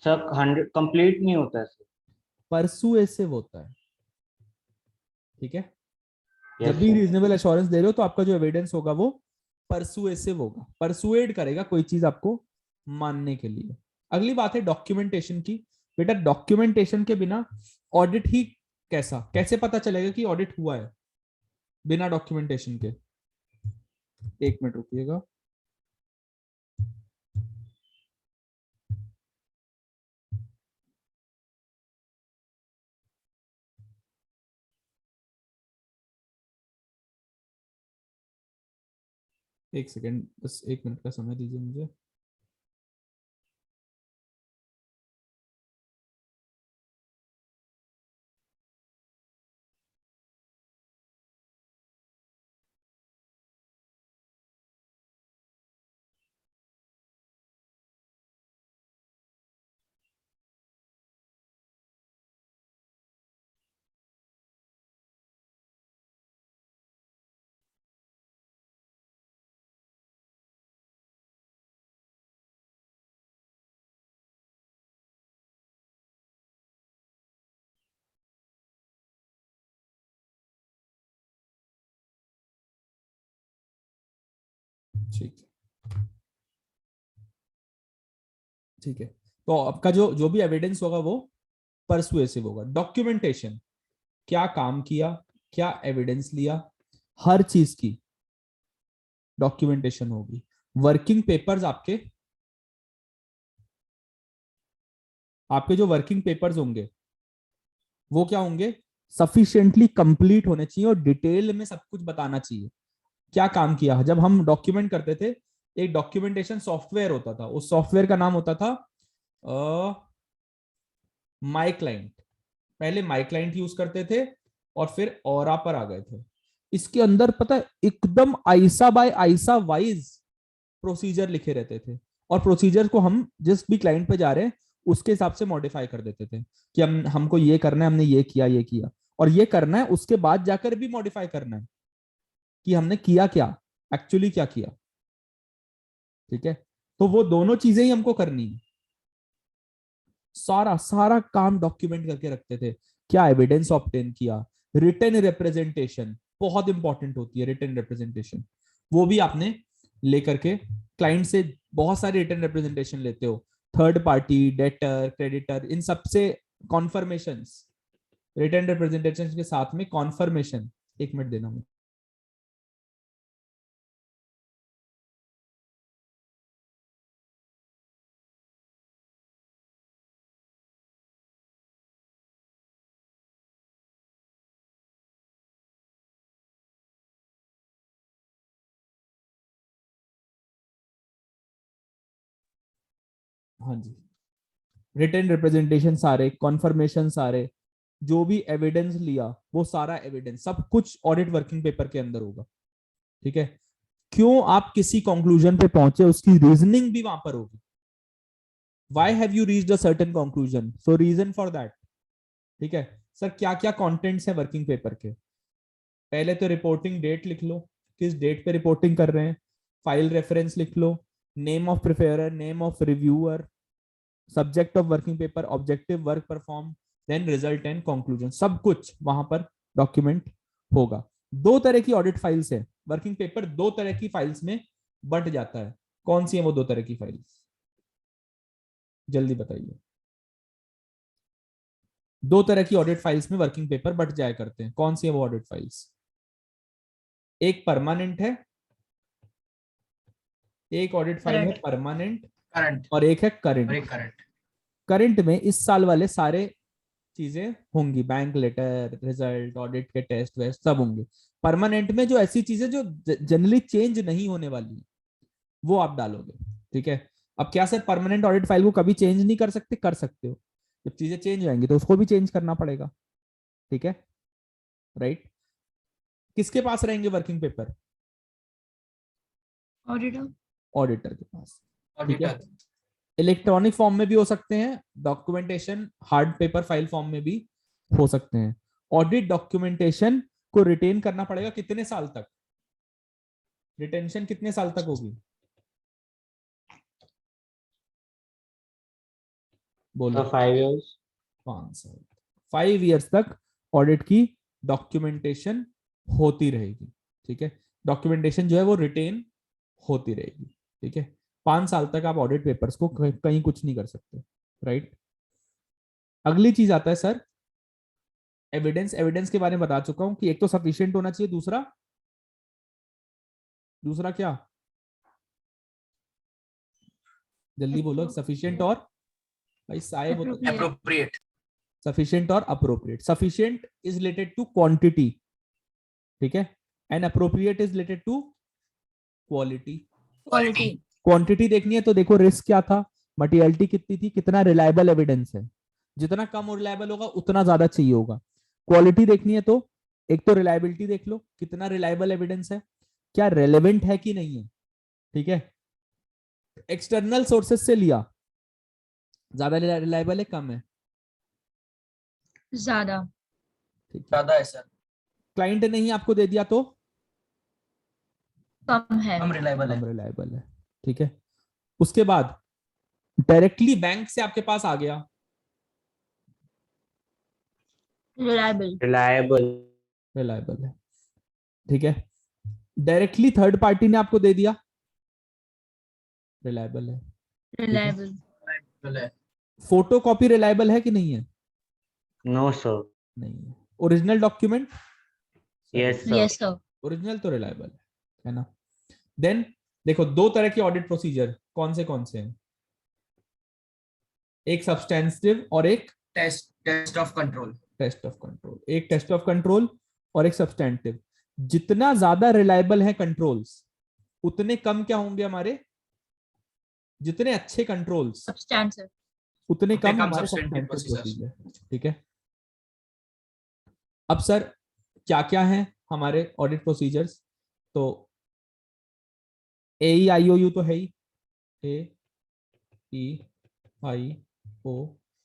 सर 100 कंप्लीट नहीं होता है सर। परसुएसिव होता है। ठीक है, Yes, जब भी sir. रीजनेबल एश्योरेंस दे रहे हो तो आपका जो एविडेंस होगा वो परसुएसिव होगा, परसुएड करेगा कोई चीज आपको मानने के लिए। अगली बात है डॉक्यूमेंटेशन की। बेटा डॉक्यूमेंटेशन के बिना ऑडिट ही कैसे पता चलेगा कि ऑडिट हुआ है बिना डॉक्यूमेंटेशन के। एक मिनट रुकिएगा, एक सेकेंड, बस एक मिनट का समय दीजिए मुझे। ठीक है, ठीक है, तो आपका जो भी एविडेंस होगा वो परसुएसिव होगा। डॉक्यूमेंटेशन, क्या काम किया, क्या एविडेंस लिया, हर चीज की डॉक्यूमेंटेशन होगी। वर्किंग पेपर्स आपके जो वर्किंग पेपर्स होंगे वो क्या होंगे, सफिशिएंटली कंप्लीट होने चाहिए और डिटेल में सब कुछ बताना चाहिए क्या काम किया। जब हम डॉक्यूमेंट करते थे, एक डॉक्यूमेंटेशन सॉफ्टवेयर होता था, उस सॉफ्टवेयर का नाम होता था माई क्लाइंट। पहले माई क्लाइंट यूज करते थे और फिर ऑरा पर आ गए थे। इसके अंदर पता है एकदम आइसा बाय आइसा वाइज प्रोसीजर लिखे रहते थे, और प्रोसीजर को हम जिस भी क्लाइंट पे जा रहे हैं उसके हिसाब से मॉडिफाई कर देते थे कि हमको ये करना है, हमने ये किया और ये करना है, उसके बाद जाकर भी मॉडिफाई करना है कि हमने किया क्या, एक्चुअली क्या किया। ठीक है, तो वो दोनों चीजें ही हमको करनी है। सारा काम डॉक्यूमेंट करके रखते थे, क्या एविडेंस ऑब्टेन किया, रिटन रिप्रेजेंटेशन बहुत इंपॉर्टेंट होती है, रिटन रिप्रेजेंटेशन वो भी आपने लेकर के क्लाइंट से बहुत सारे रिटर्न रिप्रेजेंटेशन लेते हो, थर्ड पार्टी, डेटर, क्रेडिटर, इन सबसे कॉन्फर्मेशंस, रिटर्न रिप्रेजेंटेशन के साथ में कॉन्फर्मेशन, 1 मिनट देना मुझे। हाँ जी, रिटर्न रिप्रेजेंटेशन सारे, कॉन्फर्मेशन सारे, जो भी एविडेंस लिया वो सारा एविडेंस सब कुछ ऑडिट वर्किंग पेपर के अंदर होगा। ठीक है, क्यों आप किसी कंक्लूजन पे पहुंचे उसकी रीजनिंग भी वहां पर होगी। Why have you reached a certain conclusion? So reason for that. ठीक है सर, क्या क्या कंटेंट्स है वर्किंग पेपर के। पहले तो रिपोर्टिंग डेट लिख लो, किस डेट पे रिपोर्टिंग कर रहे हैं, फाइल रेफरेंस लिख लो, name of preparer, name of reviewer, subject of working paper, objective work perform, then result and conclusion, सब कुछ वहां पर डॉक्यूमेंट होगा। 2 तरह की ऑडिट फाइल्स है वर्किंग पेपर, 2 तरह की फाइल्स में बंट जाता है। कौन सी है वो 2 तरह की फाइल्स, जल्दी बताइए। 2 तरह की ऑडिट फाइल्स में वर्किंग पेपर बट जाया करते हैं, कौन सी है वो ऑडिट फाइल्स। एक परमानेंट है, एक ऑडिट फाइल है Current. परमानेंट, करंट और एक है और करंट। एक करंट। करंट में इस साल वाले सारे चीजें होंगी, बैंक लेटर, रिजल्ट, ऑडिट के टेस्ट वेस्ट सब होंगे। परमानेंट में जो ऐसी चीजें जो जनरली चेंज नहीं होने वाली वो आप डालोगे। ठीक है, अब क्या सर परमानेंट ऑडिट फाइल को कभी चेंज नहीं कर सकते, कर सकते हो, जब चीजें चेंज हो जाएंगी तो उसको भी चेंज करना पड़ेगा। ठीक है, राइट। किसके पास रहेंगे वर्किंग पेपर, Auditor. ऑडिटर के पास। ठीक है, ऑडिटर इलेक्ट्रॉनिक फॉर्म में भी हो सकते हैं, documentation hard paper file form में भी हो सकते हैं। ऑडिट डॉक्यूमेंटेशन को रिटेन करना पड़ेगा कितने साल तक, रिटेंशन कितने साल तक होगी, बोलो। 5 years. 5 साल, 5 ईयर्स तक ऑडिट की डॉक्यूमेंटेशन होती रहेगी। ठीक है, डॉक्यूमेंटेशन जो है वो रिटेन होती रहेगी। ठीक है, 5 साल तक आप ऑडिट पेपर्स को कहीं कुछ नहीं कर सकते। राइट, अगली चीज आता है सर एविडेंस। एविडेंस के बारे में बता चुका हूं कि एक तो सफिशिएंट होना चाहिए, दूसरा दूसरा क्या, जल्दी बोलो। सफिशिएंट और, भाई साहेब Appropriate. अप्रोप्रिएट। सफिशिएंट और appropriate. Sufficient is related to quantity, ठीक है, and appropriate is related to quality. Quality. Quantity देखनी है तो देखो रिस्क क्या था, मटेरियलिटी कितनी थी, कितना रिलायबल एविडेंस है, जितना कम और रिलायबल होगा उतना ज्यादा चाहिए होगा। क्वालिटी देखनी है तो एक तो रिलायबिलिटी देख लो, कितना रिलायबल एविडेंस है, क्या रेलेवेंट है कि नहीं है। ठीक है, एक्सटर्नल सोर्सेस से लिया, ज्यादा रिलायबल है कम है, Zada. ठीक है। ज्यादा है सर, क्लाइंट ने ही आपको दे दिया तो कम है. कम रिलायबल है। कम रिलायबल है। ठीक है, उसके बाद डायरेक्टली बैंक से आपके पास आ गया, Reliable. Reliable. रिलायबल है। ठीक है, डायरेक्टली थर्ड पार्टी ने आपको दे दिया, रिलायबल है। Reliable. रिलायबल है। फोटो कॉपी रिलायबल है कि नहीं है, No, sir. नहीं है। Original document, Yes, sir. Yes, sir. Original तो रिलायबल है ना। देन देखो 2 तरह की ऑडिट प्रोसीजर कौन से हैं, एक सब्सटेंसिव और एक test of control. Test of control. एक टेस्ट ऑफ कंट्रोल और एक सब्सटेंटिव। जितना ज्यादा रिलायबल है कंट्रोल्स उतने कम क्या होंगे हमारे, जितने अच्छे कंट्रोल्स Substantive. उतने उतने कम कम हमारे substantive सब्सटेंटिव procedures। प्रोसीजर। ठीक है, अब सर क्या क्या है हमारे ऑडिट प्रोसीजर्स, तो AEIOU तो है ही,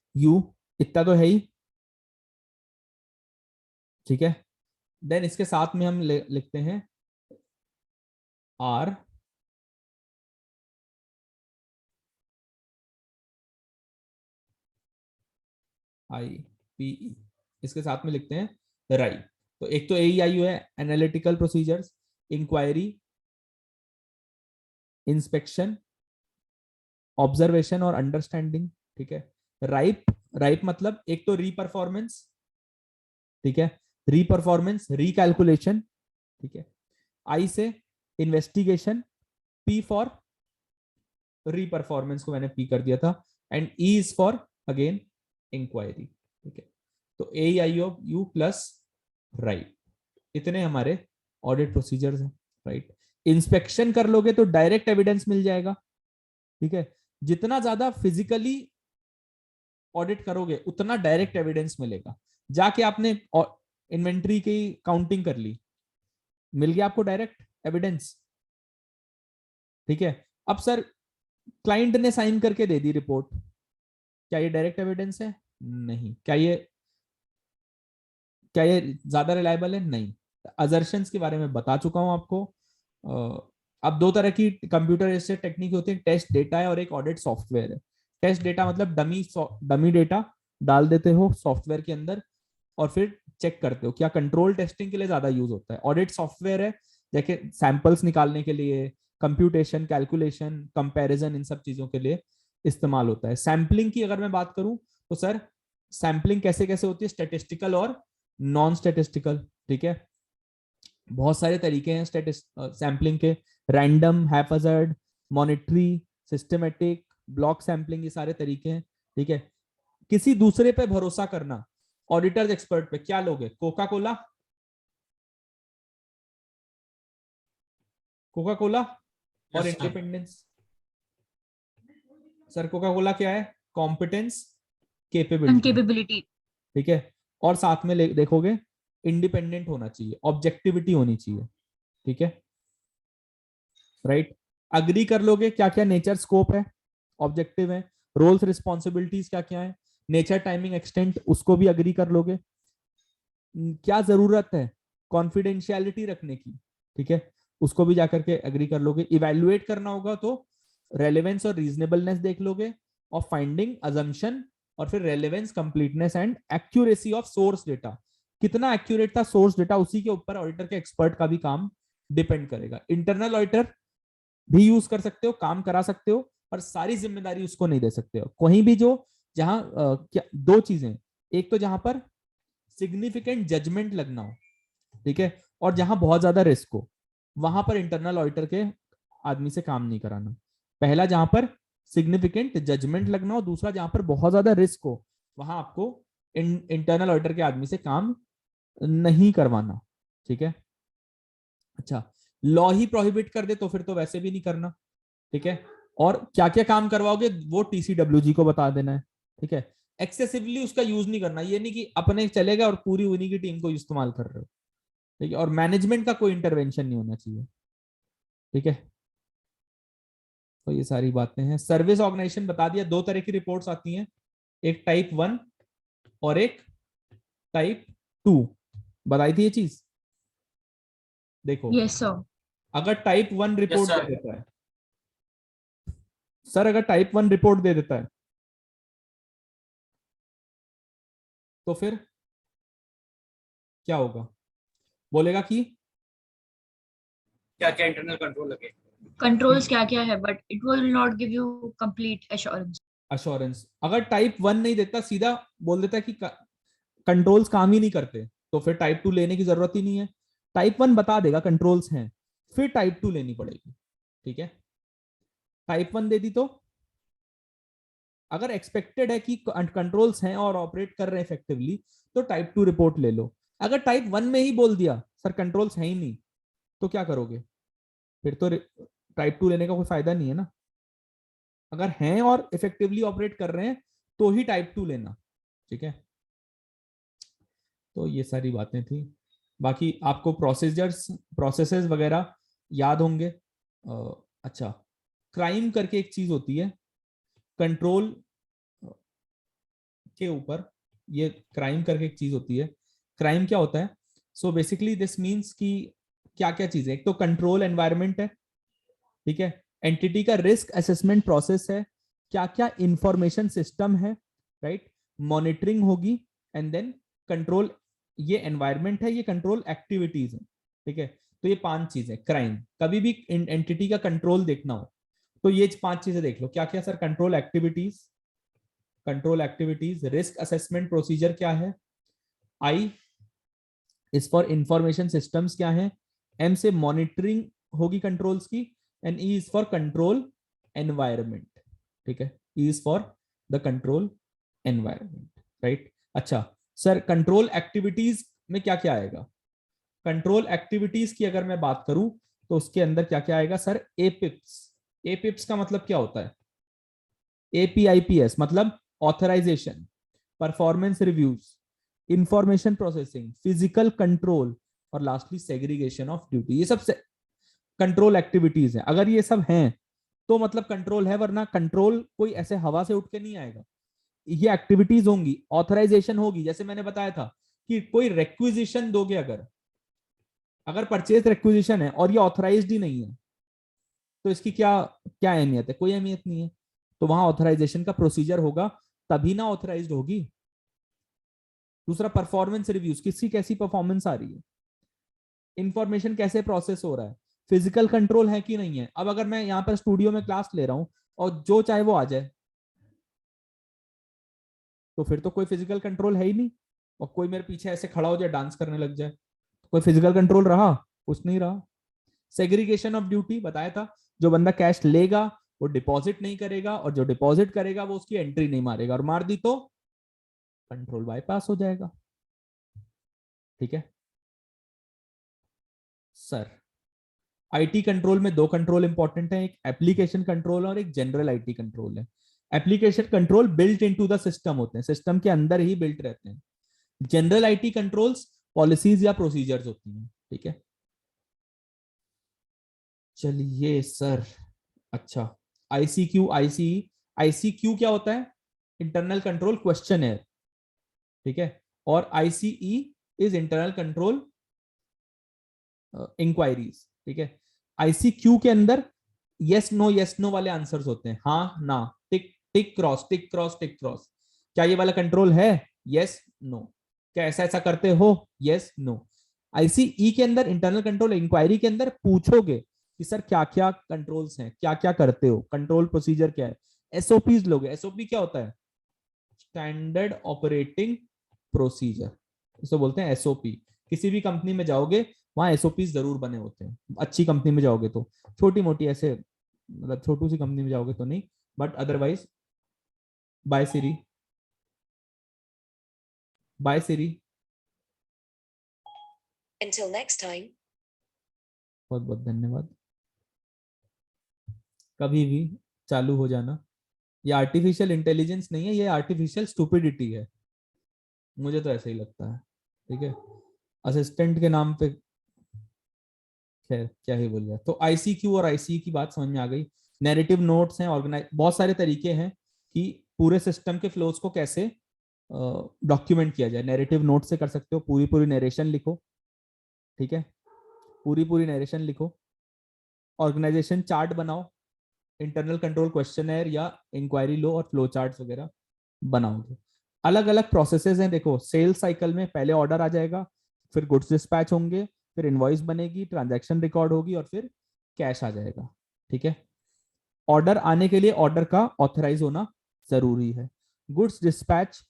AEIOU इतना तो है ही। ठीक है, देन इसके साथ में हम लिखते हैं R IPE, इसके साथ में लिखते हैं राई। तो एक तो AEIOU है, analytical procedures, inquiry, inspection, observation और अंडरस्टैंडिंग, ठीक है। राइप मतलब एक तो रीपरफॉर्मेंस, ठीक है, रीपरफॉर्मेंस, रिकैलकुलेशन, ठीक है। आई से इन्वेस्टिगेशन, पी फॉर रीपरफॉर्मेंस को मैंने पी कर दिया था, and E is for again inquiry, ठीक है। तो AIOU प्लस राइट, इतने हमारे ऑडिट प्रोसीजर्स हैं, राइट। इंस्पेक्शन कर लोगे तो डायरेक्ट एविडेंस मिल जाएगा, ठीक है। जितना ज्यादा फिजिकली ऑडिट करोगे उतना डायरेक्ट एविडेंस मिलेगा। जाके आपने इन्वेंट्री की काउंटिंग कर ली, मिल गया आपको डायरेक्ट एविडेंस, ठीक है। अब सर क्लाइंट ने साइन करके दे दी रिपोर्ट, क्या ये डायरेक्ट एविडेंस है? नहीं। क्या ये ज्यादा रिलायबल है? नहीं। अजर्शंस के बारे में बता चुका हूं आपको। अब दो तरह की कंप्यूटर एडेड टेक्निक होती है, टेस्ट डेटा है और एक ऑडिट सॉफ्टवेयर है। टेस्ट डेटा मतलब डमी डेटा डाल देते हो सॉफ्टवेयर के अंदर और फिर चेक करते हो, क्या कंट्रोल टेस्टिंग के लिए ज्यादा यूज होता है। ऑडिट सॉफ्टवेयर है जैसे सैंपल्स निकालने के लिए, कंप्यूटेशन, कैलकुलेशन, कंपैरिजन, इन सब चीजों के लिए इस्तेमाल होता है। सैंपलिंग की अगर मैं बात करूं तो सर सैंपलिंग कैसे कैसे होती है, स्टैटिस्टिकल और नॉन स्टैटिस्टिकल, ठीक है। बहुत सारे तरीके हैं सैंपलिंग के, random, haphazard, monetary, systematic, block sampling, ये सारे तरीके हैं, ठीक है। किसी दूसरे पे भरोसा करना, ऑडिटर्स एक्सपर्ट पे, क्या लोग है? कोका कोला और Yes, sir. Independence. Sir Coca Cola क्या है? Competence, capability, capability. ठीक है। और साथ में देखोगे इंडिपेंडेंट होना चाहिए, ऑब्जेक्टिविटी होनी चाहिए, ठीक है, राइट। अग्री कर लोगे क्या क्या नेचर, स्कोप है, ऑब्जेक्टिव है, रोल्स रिस्पॉन्सिबिलिटीज क्या क्या है, नेचर, टाइमिंग, एक्सटेंट, उसको भी अग्री कर लोगे। क्या जरूरत है कॉन्फिडेंशियलिटी रखने की, ठीक है, उसको भी जाकर के अग्री कर लोगे। इवैल्यूएट करना होगा तो रेलेवेंस और रीजनेबलनेस देख लोगे, और फाइंडिंग, अजम्पशन, और फिर relevance, completeness and accuracy of source data. कितना एक्यूरेट था सोर्स डेटा, उसी के ऊपर ऑडिटर के एक्सपर्ट का भी काम डिपेंड करेगा। इंटरनल ऑडिटर भी यूज कर सकते हो, काम करा सकते हो, पर सारी जिम्मेदारी उसको नहीं दे सकते हो। कहीं भी जो जहां क्या दो चीजें, एक तो जहां पर सिग्निफिकेंट जजमेंट लगना हो, ठीक है, और जहां बहुत ज्यादा रिस्क हो, वहां पर इंटरनल ऑडिटर के आदमी से काम नहीं कराना। पहला जहां पर सिग्निफिकेंट जजमेंट लगना हो, दूसरा जहां पर बहुत ज्यादा रिस्क हो, वहां आपको इंटरनल ऑडिटर के आदमी से काम नहीं करवाना, ठीक है। अच्छा, लॉ ही प्रोहिबिट कर दे तो फिर तो वैसे भी नहीं करना, ठीक है। और क्या क्या काम करवाओगे वो TCWG को बता देना है, ठीक है। एक्सेसिवली उसका यूज नहीं करना, ये नहीं कि अपने चलेगा और पूरी उन्हीं की टीम को इस्तेमाल कर रहे हो, ठीक है। और मैनेजमेंट का कोई इंटरवेंशन नहीं होना चाहिए, ठीक है। तो ये सारी बातें हैं। सर्विस ऑर्गेनाइजेशन बता दिया, दो तरह की रिपोर्ट्स आती हैं, एक टाइप 1 और एक टाइप 2, बताई थी ये चीज। देखो, यस सर। अगर टाइप 1 रिपोर्ट sir. दे देता है सर, अगर टाइप 1 रिपोर्ट दे देता है तो फिर क्या होगा? बोलेगा कि क्या क्या इंटरनल कंट्रोल लगे। कंट्रोल्स क्या क्या है, but it will not give you complete assurance. Assurance. अगर टाइप 1 नहीं देता, सीधा बोल देता कि कंट्रोल्स काम ही नहीं करते, तो फिर टाइप 2 लेने की जरूरत ही नहीं है। टाइप 1 बता देगा कंट्रोल्स हैं, फिर टाइप 2 लेनी पड़ेगी, ठीक है। टाइप 1 दे दी तो अगर एक्सपेक्टेड है कि कंट्रोल्स हैं और ऑपरेट कर रहे हैं इफेक्टिवली, तो टाइप 2 रिपोर्ट ले लो। अगर टाइप 1 में ही बोल दिया सर कंट्रोल्स है ही नहीं, तो क्या करोगे? फिर तो टाइप 2 लेने का कोई फायदा नहीं है ना। अगर हैं और इफेक्टिवली ऑपरेट कर रहे हैं तो ही टाइप 2 लेना, ठीक है। तो ये सारी बातें थी। बाकी आपको प्रोसेसेस वगैरह याद होंगे। अच्छा, क्राइम करके एक चीज होती है कंट्रोल के ऊपर, ये क्राइम करके एक चीज होती है। क्राइम क्या होता है? सो बेसिकली दिस मींस कि क्या क्या चीजें, एक तो कंट्रोल एनवायरनमेंट है, ठीक है, एंटिटी का रिस्क असेसमेंट प्रोसेस है, क्या क्या इंफॉर्मेशन सिस्टम है, राइट, मॉनिटरिंग होगी, एंड देन कंट्रोल, ये एनवायरनमेंट है, ये कंट्रोल एक्टिविटीज है, ठीक है। तो ये 5 चीजें क्राइम। कभी भी एंटिटी का कंट्रोल देखना हो तो ये 5 चीजें देख लो क्या क्या sir. Control activities, risk assessment procedure क्या है, I is for information systems क्या है, एम से मॉनिटरिंग होगी कंट्रोल्स की, and E is for control environment. ठीक है, ई is for the control environment, right. अच्छा सर, कंट्रोल एक्टिविटीज में क्या क्या आएगा? कंट्रोल एक्टिविटीज की अगर मैं बात करूं तो उसके अंदर क्या क्या आएगा सर? एपिप्स। एपिप्स का मतलब क्या होता है? एपीआईपीएस मतलब authorisation, performance reviews, information processing, physical control और लास्टली सेग्रीगेशन ऑफ ड्यूटी। ये सब कंट्रोल एक्टिविटीज हैं। अगर ये सब हैं तो मतलब कंट्रोल है, वरना कंट्रोल कोई ऐसे हवा से उठ के नहीं आएगा। ये एक्टिविटीज होंगी, ऑथराइजेशन होगी। जैसे मैंने बताया था कि कोई रेक्विजिशन दोगे, अगर परचेज रेक्विजिशन है और ये ऑथराइज्ड ही नहीं है तो इसकी क्या क्या अहमियत है? कोई अहमियत नहीं है। तो वहां ऑथराइजेशन का प्रोसीजर होगा, तभी ना ऑथराइज्ड होगी। दूसरा, परफॉर्मेंस रिव्यूज, किसकी कैसी परफॉर्मेंस आ रही है, इंफॉर्मेशन कैसे प्रोसेस हो रहा है, फिजिकल कंट्रोल है कि नहीं है। अब अगर मैं यहाँ पर स्टूडियो में क्लास ले रहा हूं और जो चाहे वो आ जाए तो फिर तो कोई फिजिकल कंट्रोल है ही नहीं। और कोई मेरे पीछे ऐसे खड़ा हो जाए, डांस करने लग जाए, कोई फिजिकल कंट्रोल रहा? कुछ नहीं रहा। सेग्रीगेशन ऑफ ड्यूटी बताया था, जो बंदा कैश लेगा वो डिपॉजिट नहीं करेगा, और जो डिपॉजिट करेगा वो उसकी एंट्री नहीं मारेगा, और मार दी तो कंट्रोल बाईपास हो जाएगा। ठीक है सर। आईटी कंट्रोल में 2 कंट्रोल इंपॉर्टेंट है, एक एप्लीकेशन कंट्रोल और एक जनरल आईटी कंट्रोल है। Application control built into the system होते हैं, सिस्टम के अंदर ही बिल्ट रहते हैं। जनरल आईटी कंट्रोल्स पॉलिसीज या प्रोसीजर्स होती हैं। ठीक है, चलिए सर। अच्छा, आईसीक्यू, आईसीक्यू क्या होता है? इंटरनल कंट्रोल क्वेश्चन है। ठीक है, और ICE is internal control inquiries. ठीक है, आईसीक्यू के अंदर यस नो वाले आंसर्स होते हैं, हाँ ना, tick tick cross, tick cross, tick cross. क्या ये वाला कंट्रोल है? Yes no. क्या ऐसा ऐसा करते हो? Yes no. आईसीई के अंदर, इंटरनल कंट्रोल इंक्वायरी के अंदर पूछोगे कि सर क्या क्या कंट्रोल्स हैं, क्या क्या करते हो, कंट्रोल प्रोसीजर क्या है, एसओपीज लोगे। एसओपी क्या होता है? स्टैंडर्ड ऑपरेटिंग प्रोसीजर, इसको बोलते हैं एसओपी। किसी भी कंपनी में जाओगे वहां एसओपी जरूर बने होते हैं। अच्छी कंपनी में जाओगे तो, छोटी मोटी ऐसे मतलब छोटी सी कंपनी में जाओगे तो नहीं, बट अदरवाइज। बाय सिरी, बाय सिरी। Until next time. बहुत बहुत धन्यवाद। कभी भी चालू हो जाना। ये आर्टिफिशियल इंटेलिजेंस नहीं है, ये आर्टिफिशियल स्टूपिडिटी है, मुझे तो ऐसा ही लगता है। ठीक है, असिस्टेंट के नाम पे खैर क्या ही बोल रहा है। तो आईसीक्यू और आईसीई की बात समझ में आ गई। नैरेटिव नोट्स हैं, ऑर्गेनाइज, बहुत सारे तरीके हैं कि पूरे सिस्टम के फ्लोज को कैसे डॉक्यूमेंट किया जाए। नैरेटिव नोट से कर सकते हो, पूरी पूरी नरेशन लिखो। ठीक है, पूरी पूरी नरेशन लिखो। ऑर्गेनाइजेशन चार्ट बनाओ, इंटरनल कंट्रोल क्वेश्चनर या इंक्वायरी लो और फ्लो चार्ट्स वगैरह बनाओगे। अलग अलग प्रोसेसेस हैं। देखो, सेल्स साइकिल में पहले ऑर्डर आ जाएगा, फिर गुड्स डिस्पैच होंगे, फिर इनवॉइस बनेगी, ट्रांजैक्शन रिकॉर्ड होगी और फिर कैश आ जाएगा। ठीक है, ऑर्डर आने के लिए ऑर्डर का ऑथराइज होना जरूरी है। गुड्स डिस्पैच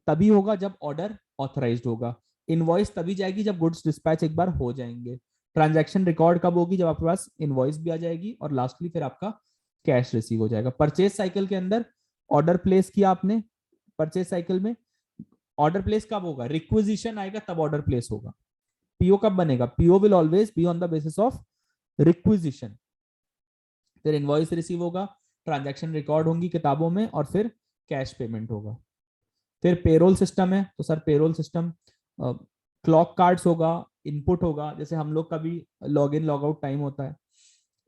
तभी होगा जब ऑर्डर ऑथराइज्ड होगा। इनवॉइस तभी जाएगी जब गुड्स डिस्पैच एक बार हो जाएंगे। ट्रांजैक्शन रिकॉर्ड कब होगी? जब आपके पास इनवॉइस भी आ जाएगी, और लास्टली फिर आपका कैश रिसीव हो जाएगा। परचेज साइकिल के अंदर ऑर्डर प्लेस किया आपने, परचेज साइकिल में ऑर्डर प्लेस कब होगा? रिक्विजिशन आएगा तब ऑर्डर प्लेस होगा। पीओ कब बनेगा? PO will always be on the basis of requisition. फिर इनवॉइस रिसीव होगा, ट्रांजैक्शन रिकॉर्ड होंगी किताबों में, और फिर कैश पेमेंट होगा। फिर पेरोल सिस्टम है, तो sir payroll system clock cards होगा, इनपुट होगा। जैसे हम लोग का भी log in log out time होता है,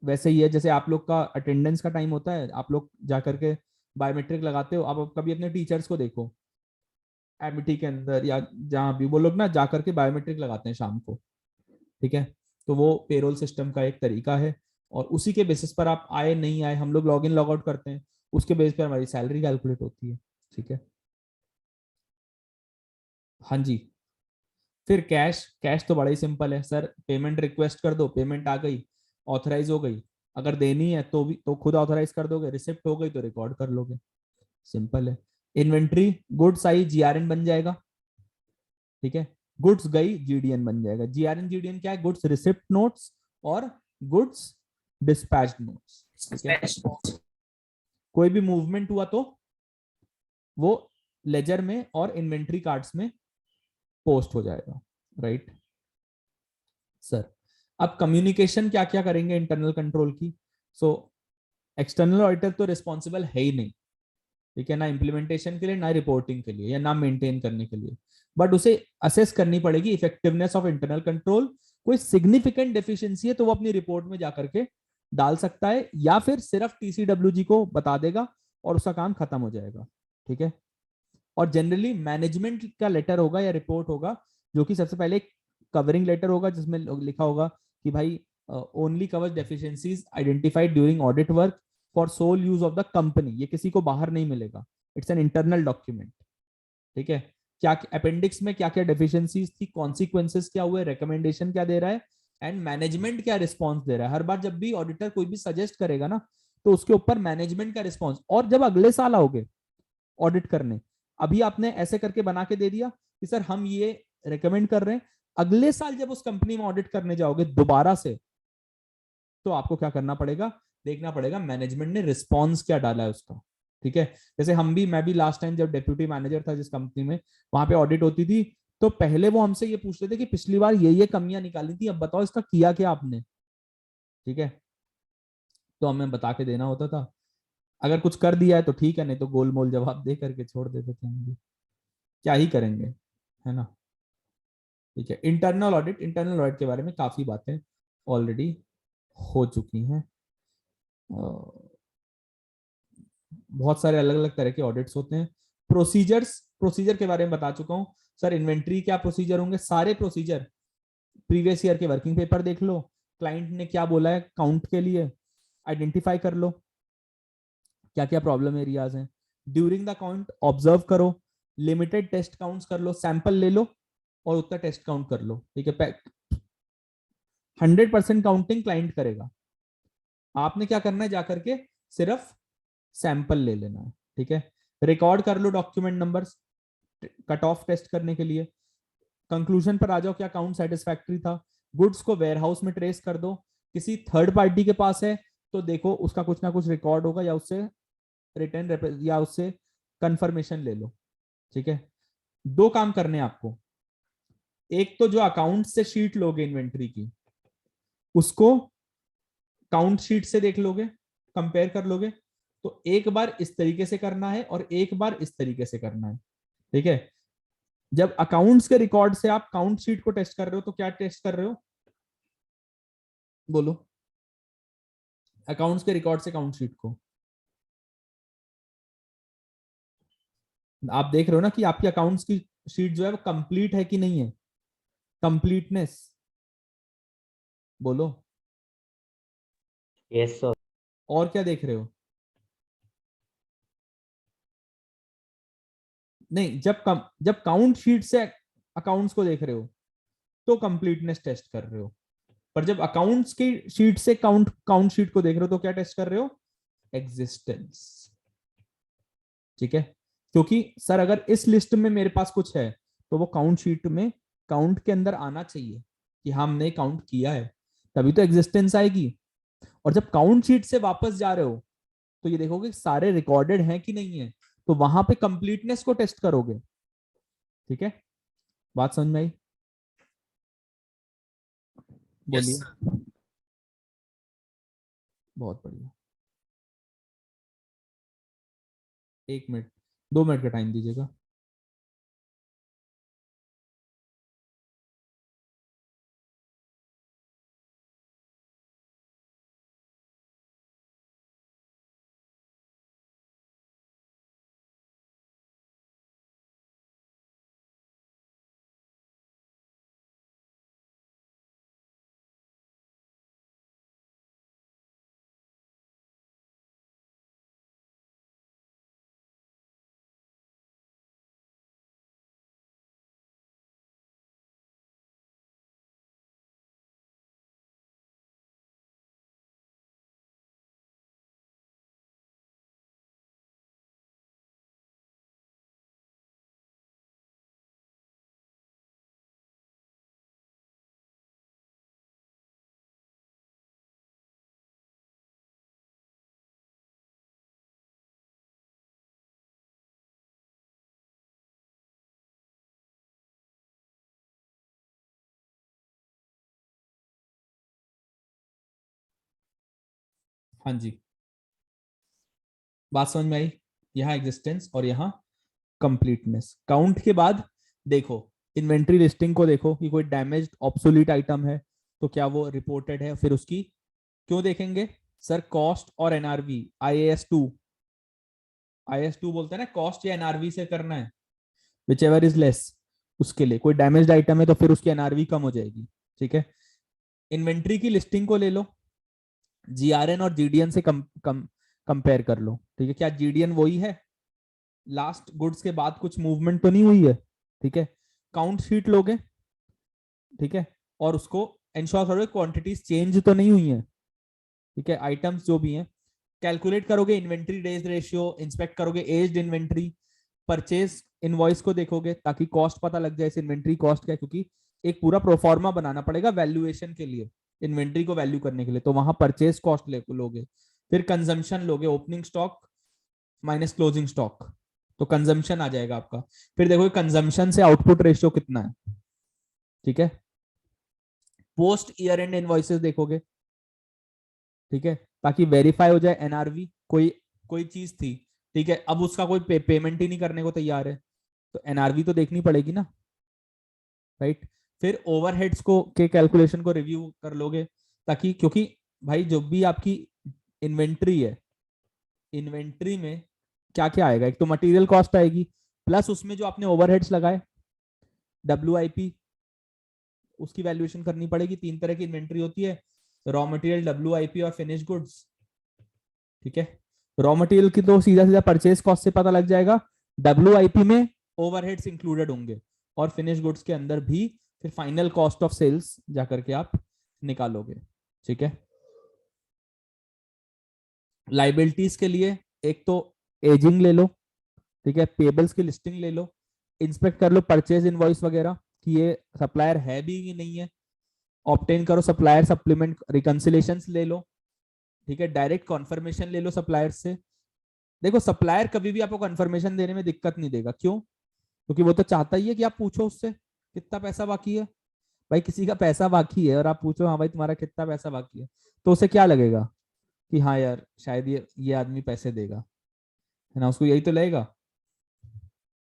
वैसे ही है। जैसे आप लोग का अटेंडेंस का टाइम होता है, आप लोग जा करके बायोमेट्रिक लगाते हो। आप कभी अपने टीचर्स को देखो एमिटी के अंदर या जहाँ भी, वो लोग ना जा करके बायोमेट्रिक लगाते हैं शाम को। ठीक है, तो वो पेरोल सिस्टम का एक तरीका है, और उसी के बेसिस पर आप आए नहीं आए, हम लोग लॉग इन लॉग आउट करते हैं, उसके बेसिस पर हमारी सैलरी कैलकुलेट होती है। ठीक है, हाँ जी। फिर कैश, कैश तो बड़ा ही सिंपल है सर, पेमेंट रिक्वेस्ट कर दो, पेमेंट आ गई, ऑथराइज हो गई, अगर देनी है तो भी तो खुद ऑथराइज कर दोगे, रिसिप्ट हो गई तो रिकॉर्ड कर लोगे, सिंपल है। इन्वेंट्री गुड्स आई जीआरएन बन जाएगा, ठीक है। गुड्स गई जीडीएन बन जाएगा। जीआरएन जीडीएन क्या है? गुड्स रिसिप्ट नोट्स और गुड्स डिस्पैच नोट्स, ठीक है। कोई भी मूवमेंट हुआ तो वो लेजर में और इन्वेंट्री कार्ड्स में पोस्ट हो जाएगा, राइट सर। अब कम्युनिकेशन क्या क्या करेंगे इंटरनल कंट्रोल की। सो एक्सटर्नल ऑडिटर तो रिस्पॉन्सिबल है ही नहीं, ठीक है, ना इम्प्लीमेंटेशन के लिए, ना रिपोर्टिंग के लिए, या ना मेंटेन करने के लिए, बट उसे असेस करनी पड़ेगी इफेक्टिवनेस ऑफ इंटरनल कंट्रोल। कोई सिग्निफिकेंट डेफिशिएंसी है तो वो अपनी रिपोर्ट में जाकर के डाल सकता है, या फिर सिर्फ टीसीडब्ल्यूजी को बता देगा और उसका काम खत्म हो जाएगा, ठीक है। और जनरली मैनेजमेंट का लेटर होगा या रिपोर्ट होगा, जो कि सबसे पहले एक कवरिंग लेटर होगा जिसमें लिखा होगा कि भाई only covers deficiencies identified during audit work for sole use of the company. ये किसी को बाहर नहीं मिलेगा, इट्स एन इंटरनल डॉक्यूमेंट, ठीक है। क्या अपेंडिक्स में क्या क्या डेफिशिएंसीज थी, कॉन्सिक्वेंसेस क्या हुए, रिकमेंडेशन क्या दे रहा है, एंड मैनेजमेंट क्या रिस्पॉन्स दे रहा है। हर बार जब भी ऑडिटर कोई भी सजेस्ट करेगा ना, तो उसके ऊपर मैनेजमेंट का रिस्पॉन्स। और जब अगले साल आओगे ऑडिट करने, अभी आपने ऐसे करके बना के दे दिया कि सर हम ये रेकमेंड कर रहे हैं, अगले साल जब उस कंपनी में ऑडिट करने जाओगे दोबारा से, तो आपको क्या करना पड़ेगा, देखना पड़ेगा मैनेजमेंट ने रिस्पॉन्स क्या डाला है उसका, ठीक है। जैसे मैं भी लास्ट टाइम जब डेप्यूटी मैनेजर था जिस कंपनी में, वहां पे ऑडिट होती थी, तो पहले वो हमसे ये पूछते थे कि पिछली बार ये कमियां निकाली थी, अब बताओ इसका किया क्या आपने, ठीक है। तो हमें बता के देना होता था। अगर कुछ कर दिया है तो ठीक है, नहीं तो गोलमोल जवाब दे करके छोड़ देते थे हम भी, क्या ही करेंगे, है ना। ठीक है, इंटरनल ऑडिट के बारे में काफी बातें ऑलरेडी हो चुकी हैं। बहुत सारे अलग अलग तरह के ऑडिट्स होते हैं। प्रोसीजर के बारे में बता चुका हूं सर। इन्वेंट्री क्या प्रोसीजर होंगे, सारे प्रोसीजर प्रीवियस ईयर के वर्किंग पेपर देख लो, क्लाइंट ने क्या बोला है काउंट के लिए, आइडेंटिफाई कर लो क्या क्या प्रॉब्लम एरियाज हैं। ड्यूरिंग द काउंट ऑब्जर्व करो, लिमिटेड टेस्ट काउंट्स कर लो, सैंपल ले लो और उतना टेस्ट काउंट कर लो, ठीक है। 100% काउंटिंग क्लाइंट करेगा, आपने क्या करना है, जाकर के सिर्फ सैंपल ले लेना है, ठीक है। रिकॉर्ड कर लो document numbers cut off test करने के लिए। कंक्लूजन पर आ जाओ, क्या काउंट सेटिस्फैक्ट्री था। गुड्स को वेयरहाउस में ट्रेस कर दो, किसी थर्ड पार्टी के पास है तो देखो उसका कुछ ना कुछ रिकॉर्ड होगा, या उससे रिटर्न या उससे कंफर्मेशन ले लो, ठीक है। दो काम करने हैं आपको, एक तो जो अकाउंट से शीट लोगे इन्वेंट्री की, उसको काउंट शीट से देख लोगे, कंपेयर कर लोगे। तो एक बार इस तरीके से करना है और एक बार इस तरीके से करना है, ठीक है। जब अकाउंट्स के रिकॉर्ड से आप काउंट शीट को टेस्ट कर रहे हो तो क्या टेस्ट कर रहे हो, बोलो। अकाउंट्स के रिकॉर्ड से काउंट शीट को आप देख रहे हो ना कि आपकी अकाउंट्स की शीट जो है वो कंप्लीट है कि नहीं है, कंप्लीटनेस बोलो। Yes, sir. और क्या देख रहे हो, नहीं जब काउंट शीट से अकाउंट्स को देख रहे हो तो कंप्लीटनेस टेस्ट कर रहे हो, पर जब अकाउंट्स की शीट से काउंट शीट को देख रहे हो तो क्या टेस्ट कर रहे हो, एग्जिस्टेंस, ठीक है। क्योंकि सर अगर इस लिस्ट में मेरे पास कुछ है तो वो काउंट शीट में काउंट के अंदर आना चाहिए कि हमने काउंट किया है, तभी तो एग्जिस्टेंस आएगी। और जब काउंट शीट से वापस जा रहे हो तो ये देखोगे सारे रिकॉर्डेड हैं कि नहीं है, तो वहां पे कंप्लीटनेस को टेस्ट करोगे, ठीक है। बात समझ में आई, Yes, बोलिए। sir. बहुत बढ़िया, 1 मिनट 2 मिनट का टाइम दीजिएगा। हाँ जी, बात समझ में आई? यहाँ एग्जिस्टेंस और यहाँ कंप्लीटनेस। काउंट के बाद देखो इन्वेंट्री लिस्टिंग को देखो कि कोई डैमेज्ड ऑब्सोलीट आइटम है तो क्या वो रिपोर्टेड है, फिर उसकी क्यों देखेंगे सर, कॉस्ट और एनआरवी, IAS 2 बोलते हैं ना, कॉस्ट या एनआरवी से करना है, विच एवर इज लेस। उसके लिए कोई डैमेज्ड आइटम है तो फिर उसकी एनआरवी कम हो जाएगी, ठीक है। इन्वेंट्री की लिस्टिंग को ले लो, जीआरएन और जीडीएन से कंपेयर कर लो, ठीक है। क्या जीडीएन वही है, लास्ट गुड्स के बाद कुछ मूवमेंट तो नहीं हुई है, ठीक है। काउंट शीट लोगे, ठीक है, और उसको इंश्योर करोगे क्वांटिटीज चेंज तो नहीं हुई है, ठीक है, आइटम्स जो भी हैं। कैलकुलेट करोगे इन्वेंट्री डेज रेशियो, इंस्पेक्ट करोगे एज्ड इन्वेंट्री, परचेज इनवॉइस को देखोगे ताकि कॉस्ट पता लग जाए, इस इन्वेंट्री कॉस्ट क्या है, क्योंकि एक पूरा प्रोफॉर्मा बनाना पड़ेगा वैल्यूएशन के लिए, इन्वेंट्री को वैल्यू करने के लिए, तो वहां परचेज कॉस्ट लोगे। फिर कंजम्पशन लोगे, opening stock minus closing stock, तो कंजम्पशन आ जाएगा आपका। फिर देखोगे कंजम्पशन से आउटपुट रेशियो कितना है, ठीक है। पोस्ट ईयर एंड इनवॉइसेस देखोगे, ठीक है, ताकि वेरीफाई हो जाए एनआरवी, कोई चीज थी, ठीक है, अब उसका कोई पेमेंट ही नहीं करने को तैयार है, तो एनआरवी तो देखनी पड़ेगी ना, राइट। फिर ओवरहेड्स को के कैलकुलेशन को रिव्यू कर लोगे, ताकि क्योंकि भाई जो भी आपकी इन्वेंट्री है, इन्वेंट्री में क्या क्या आएगा, एक तो मटेरियल कॉस्ट आएगी, प्लस उसमें जो आपने ओवरहेड्स लगाए WIP, उसकी वैल्यूएशन करनी पड़ेगी। 3 तरह की इन्वेंट्री होती है, रॉ मटेरियल, WIP और फिनिश गुड्स, ठीक है। रॉ मटेरियल की तो सीधा सीधा परचेज कॉस्ट से पता लग जाएगा, WIP में ओवरहेड्स इंक्लूडेड होंगे, और फिनिश गुड्स के अंदर भी फिर फाइनल कॉस्ट ऑफ सेल्स जाकर के आप निकालोगे, ठीक है। लाइबिलिटीज के लिए एक तो एजिंग ले लो, ठीक है, पेबल्स की लिस्टिंग ले लो, इंस्पेक्ट कर लो परचेज इनवॉइस वगैरह कि ये सप्लायर है भी कि नहीं है, ऑब्टेन करो सप्लायर सप्लीमेंट रिकंसिलेशंस ले लो, ठीक है, डायरेक्ट कॉन्फर्मेशन ले लो सप्लायर से। देखो सप्लायर कभी भी आपको कन्फर्मेशन देने में दिक्कत नहीं देगा, क्यों, क्योंकि वो तो चाहता ही है कि आप पूछो उससे कितना पैसा बाकी है। भाई किसी का पैसा बाकी है और आप पूछो हाँ भाई तुम्हारा कितना पैसा बाकी है, तो उसे क्या लगेगा कि हाँ यार शायद ये आदमी पैसे देगा, है ना, उसको यही तो लगेगा,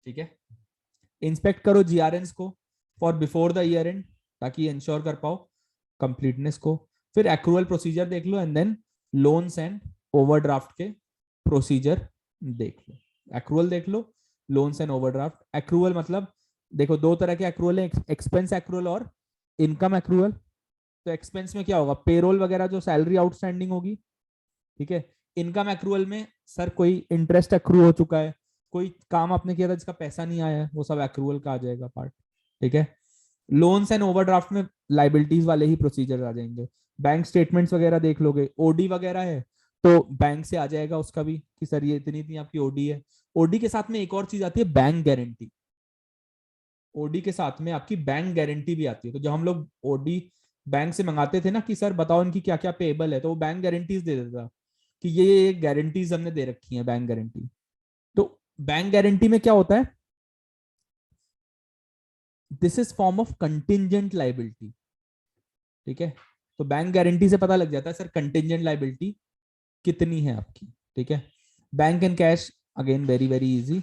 ठीक है। इंस्पेक्ट करो जीआरएन्स को for before the year end, ताकि इंश्योर कर पाओ कंप्लीटनेस को। फिर एक्रूअल प्रोसीजर देख लो, and then loans and overdraft के प्रोसीजर देख लो। एक्रूअल देख लो, लोन्स एंड ओवरड्राफ्ट। एक्रूअल मतलब देखो 2 तरह के एक्रूअल है, एक्सपेंस एक्रूअल और इनकम एक्रूअल। तो एक्सपेंस में क्या होगा, पेरोल वगैरह जो सैलरी आउटस्टैंडिंग होगी, ठीक है। इनकम एक्रूअल में सर कोई इंटरेस्ट एक्रू हो चुका है, कोई काम आपने किया था जिसका पैसा नहीं आया है, वो सब एक्रूअल का आ जाएगा पार्ट, ठीक है। लोन्स एंड ओवरड्राफ्ट में लाइबिलिटीज वाले ही प्रोसीजर आ जाएंगे। बैंक स्टेटमेंट्स वगैरह देख लोगे, ओडी वगैरह है तो बैंक से आ जाएगा उसका भी कि सर ये इतनी इतनी आपकी ओडी है। ओडी के साथ में एक और चीज आती है बैंक गारंटी, ओडी के साथ में आपकी बैंक गारंटी भी आती है। तो जो हम लोग ओडी बैंक से मंगाते थे ना कि सर बताओ इनकी क्या क्या पेबल है, तो वो बैंक गारंटीज दे देता कि ये गारंटीज हमने दे रखी है, बैंक गारंटी। तो बैंक गारंटी में क्या होता है, this is form of contingent liability, ठीक है। तो बैंक गारंटी से पता लग जाता है सर कंटिंजेंट लाइबिलिटी कितनी है आपकी, ठीक है। Bank and cash again very very easy.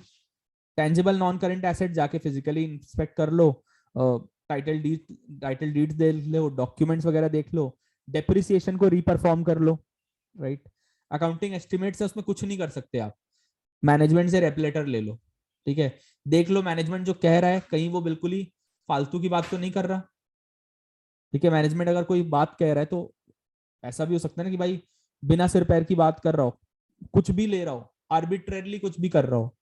Tangible non current asset जाके फिजिकली इंस्पेक्ट कर लो, टाइटल डीड्स देख लो, डॉक्यूमेंट्स वगैरह देख लो, डेप्रिसिएशन को रीपरफॉर्म कर लो, राइट। अकाउंटिंग एस्टिमेट्स है, उसमें कुछ नहीं कर सकते आप, मैनेजमेंट से रेपलेटर ले लो, ठीक है। देख लो मैनेजमेंट जो कह रहा है कहीं वो बिल्कुल ही फालतू की बात तो नहीं कर रहा, ठीक है। मैनेजमेंट अगर कोई बात कह रहा है तो ऐसा भी हो सकता है ना कि भाई बिना सिर पैर की बात कर रहा हो, कुछ भी ले रहा हो, आर्बिट्रेरली कुछ भी कर रहा हो,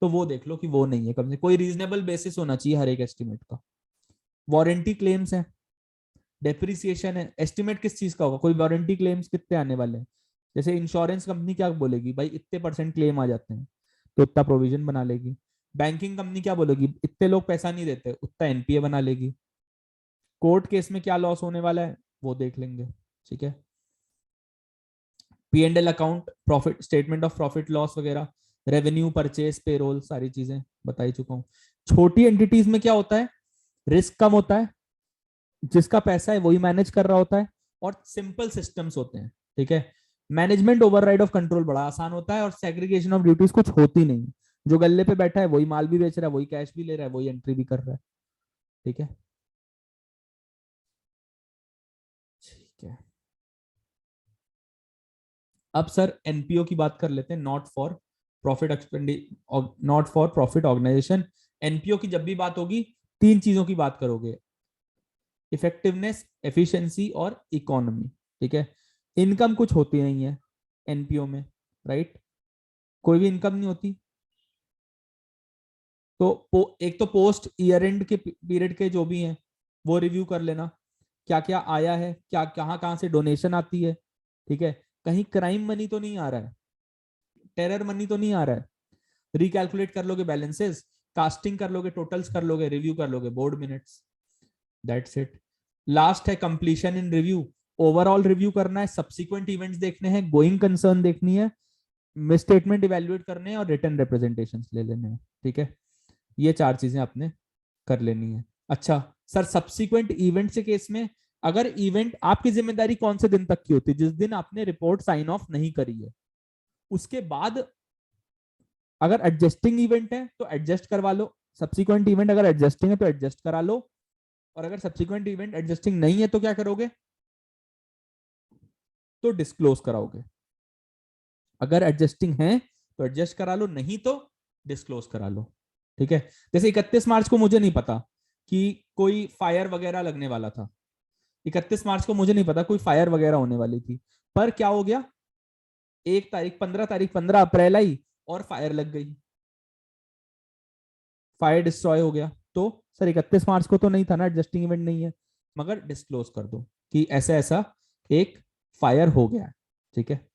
तो वो देख लो कि वो नहीं है, कम से कोई रीजनेबल बेसिस होना चाहिए हर एक एस्टिमेट का। वारंटी क्लेम्स है, डेप्रिसिएशन है, एस्टिमेट किस चीज का होगा, कोई वारंटी क्लेम्स कितने आने वाले हैं, जैसे इंश्योरेंस कंपनी क्या बोलेगी भाई इतने % क्लेम आ जाते हैं तो उतना प्रोविजन बना लेगी। बैंकिंग कंपनी क्या बोलेगी इतने लोग पैसा नहीं देते, उतना एनपीए बना लेगी। कोर्ट केस में क्या लॉस होने वाला है वो देख लेंगे, ठीक है। P&L account, profit statement of profit loss वगैरह, रेवेन्यू, परचेस, पेरोल, सारी चीजें बता ही चुका हूँ। छोटी एंटिटीज में क्या होता है, रिस्क कम होता है, जिसका पैसा है वही मैनेज कर रहा होता है, और सिंपल सिस्टम्स होते हैं, ठीक है। मैनेजमेंट ओवरराइड ऑफ कंट्रोल बड़ा आसान होता है और सेग्रीगेशन ऑफ ड्यूटीज कुछ होती नहीं। जो गल्ले पे बैठा है वही माल भी बेच रहा है, वही कैश भी ले रहा है, वही एंट्री भी कर रहा है। ठीक है, ठीक है। अब सर एनपीओ की बात कर लेते हैं, not for profit not for profit organisation. NPO की जब भी बात होगी तीन चीजों की बात करोगे, इफेक्टिवनेस, एफिशिएंसी और इकोनॉमी। ठीक है, इनकम कुछ होती नहीं है एनपीओ में, राइट, कोई भी इनकम नहीं होती। तो एक तो पोस्ट ईयर एंड के पीरियड के जो भी हैं वो रिव्यू कर लेना, क्या क्या आया है, क्या कहाँ कहाँ से डोनेशन आती है। ठीक है, कहीं क्राइम मनी तो नहीं आ रहा है, टेरर मनी तो नहीं आ रहा है। रिकैलकुलेट कर लोगे बैलेंसेस, कास्टिंग कर लोगे, टोटल्स कर लोगे, रिव्यू कर लोगे, board minutes, that's it. Last है कंप्लीशन इन रिव्यू, ओवरऑल रिव्यू करना है, सब्सिक्वेंट इवेंट्स देखने हैं, गोइंग कंसर्न देखनी है, मिस स्टेटमेंट इवेल्युएट करने हैं और रिटर्न रिप्रेजेंटेशंस ले लेने हैं। ठीक है, ये चार चीजें आपने कर लेनी है। अच्छा सर, सब्सिक्वेंट इवेंट के केस में अगर इवेंट, आपकी जिम्मेदारी कौन से दिन तक की होती है? जिस दिन आपने रिपोर्ट साइन ऑफ नहीं करी है, उसके बाद अगर एडजस्टिंग इवेंट है तो एडजस्ट करवा लो, सब्सिक्वेंट इवेंट अगर एडजस्टिंग है तो एडजस्ट करा लो, और अगर सब्सिक्वेंट इवेंट एडजस्टिंग नहीं है तो क्या करोगे? तो डिस्क्लोज कराओगे। अगर एडजस्टिंग है तो एडजस्ट करा लो, नहीं तो डिस्क्लोज करा लो। ठीक है, जैसे 31 मार्च को मुझे नहीं पता कि कोई फायर वगैरह लगने वाला था, 31 मार्च को मुझे नहीं पता कोई फायर वगैरह होने वाली थी, पर क्या हो गया, 1 तारीख 15 तारीख 15 अप्रैल आई और फायर लग गई, फायर डिस्ट्रॉय हो गया। तो सर 31 मार्च को तो नहीं था ना, एडजस्टिंग इवेंट नहीं है, मगर डिस्क्लोज कर दो कि ऐसा ऐसा एक फायर हो गया। ठीक है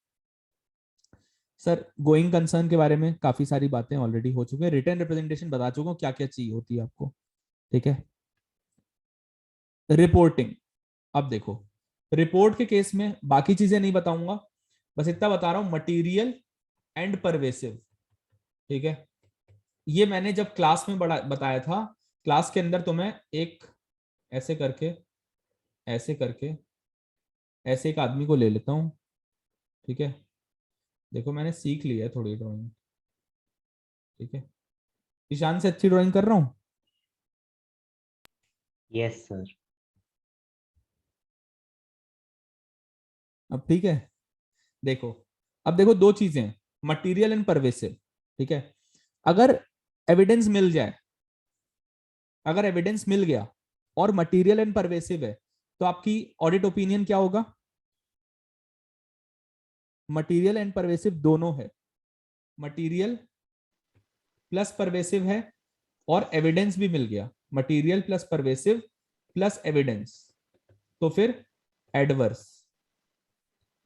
सर, गोइंग कंसर्न के बारे में काफी सारी बातें ऑलरेडी हो चुकी है, रिटर्न रिप्रेजेंटेशन बता चुका हूं क्या क्या चाहिए होती है आपको। ठीक है, रिपोर्टिंग, अब देखो रिपोर्ट के केस में बाकी चीजें नहीं बताऊंगा, बस इतना बता रहा हूं, मटीरियल एंड परवेसिव। ठीक है, ये मैंने जब क्लास में बताया था, क्लास के अंदर तो मैं एक ऐसे करके ऐसे करके ऐसे एक आदमी को ले लेता हूं। ठीक है, देखो मैंने सीख लिया है थोड़ी ड्राइंग। ठीक है, ईशान से अच्छी ड्राइंग कर रहा हूं। Yes sir. अब ठीक है, देखो अब देखो दो चीजें हैं, मटेरियल एंड परवेसिव। ठीक है, अगर एविडेंस मिल जाए, अगर एविडेंस मिल गया और मटेरियल एंड परवेसिव है, तो आपकी ऑडिट ओपिनियन क्या होगा? मटेरियल एंड परवेसिव दोनों है, मटेरियल प्लस परवेसिव है और एविडेंस भी मिल गया, material plus pervasive plus evidence, तो फिर एडवर्स।